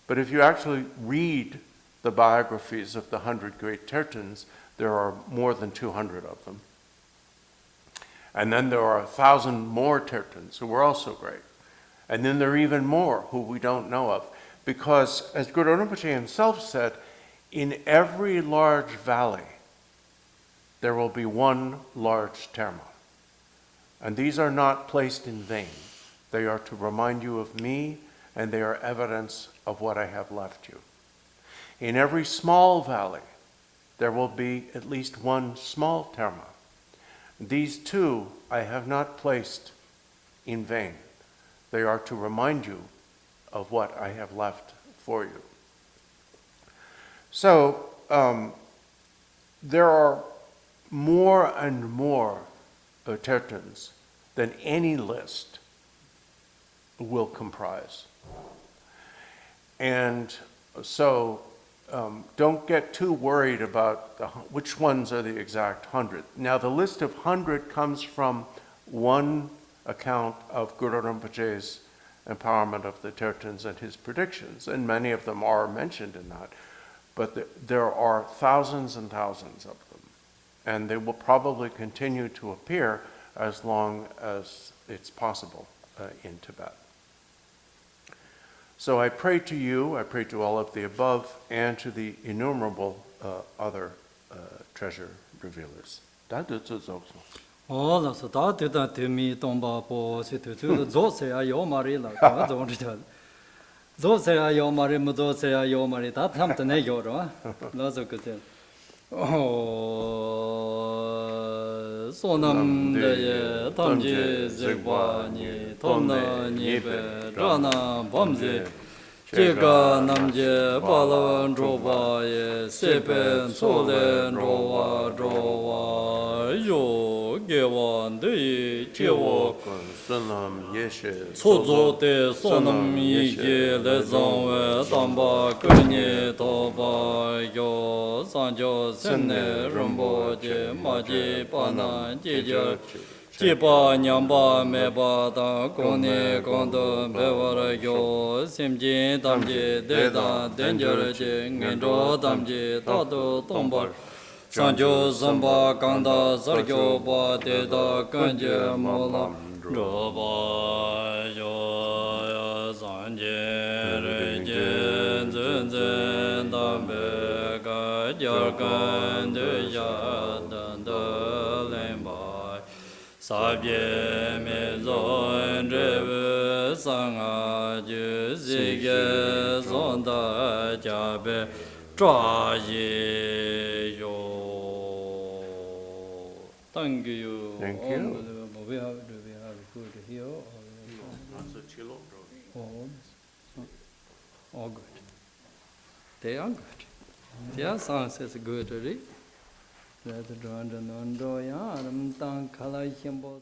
But if you actually read the biographies of the 100 great tertens, there are more than 200 of them. And then there are 1,000 more tertens who were also great. And then there are even more who we don't know of. Because, as Guru Rinpoche himself said, in every large valley, there will be one large terma. And these are not placed in vain. They are to remind you of me, and they are evidence of what I have left you. In every small valley, there will be at least one small terma. These two I have not placed in vain. They are to remind you of what I have left for you. So there are more and more tertens than any list will comprise. And so don't get too worried about which ones are the exact 100. Now, the list of 100 comes from one account of Guru Rinpoche's empowerment of the tertens and his predictions, and many of them are mentioned in that. But there are thousands and thousands of them, and they will probably continue to appear as long as it's possible in Tibet. So I pray to you, I pray to all of the above, and to the innumerable other treasure revealers. Zosera Yomari, Mudosera Yomari, that Hampton Egoro, lots of good. Oh, Sonam de Tomji, Zigwani, Tomna, Nibe, Rana, Bomzi, Chiga, Namje, Balavan, Droba, Sepen, Solen, Drowa, Yo, Gewan, De, Chewo. Sonam Yeshe, Sozo te sonam yike le zangwe tamba kunye toba yo sanjo senne rumbo je maji pana jeje jipa nyamba meba ta kone kondo bewara yo simji tamji deda denjere je ngendo tamji tato tomba sanjo zamba kanda sargyo ba deda kanje mola Roba yo sanje rejen zen zen dambe ga jargan de ya dan de lembai sabye me zon reve sanga ju zige zon da jabe tra ye yo. Thank you. Thank you. We have good here. All good. They are good. Their songs is good, right? That's the Rwanda Nando Yanam Tang Kala Himbo.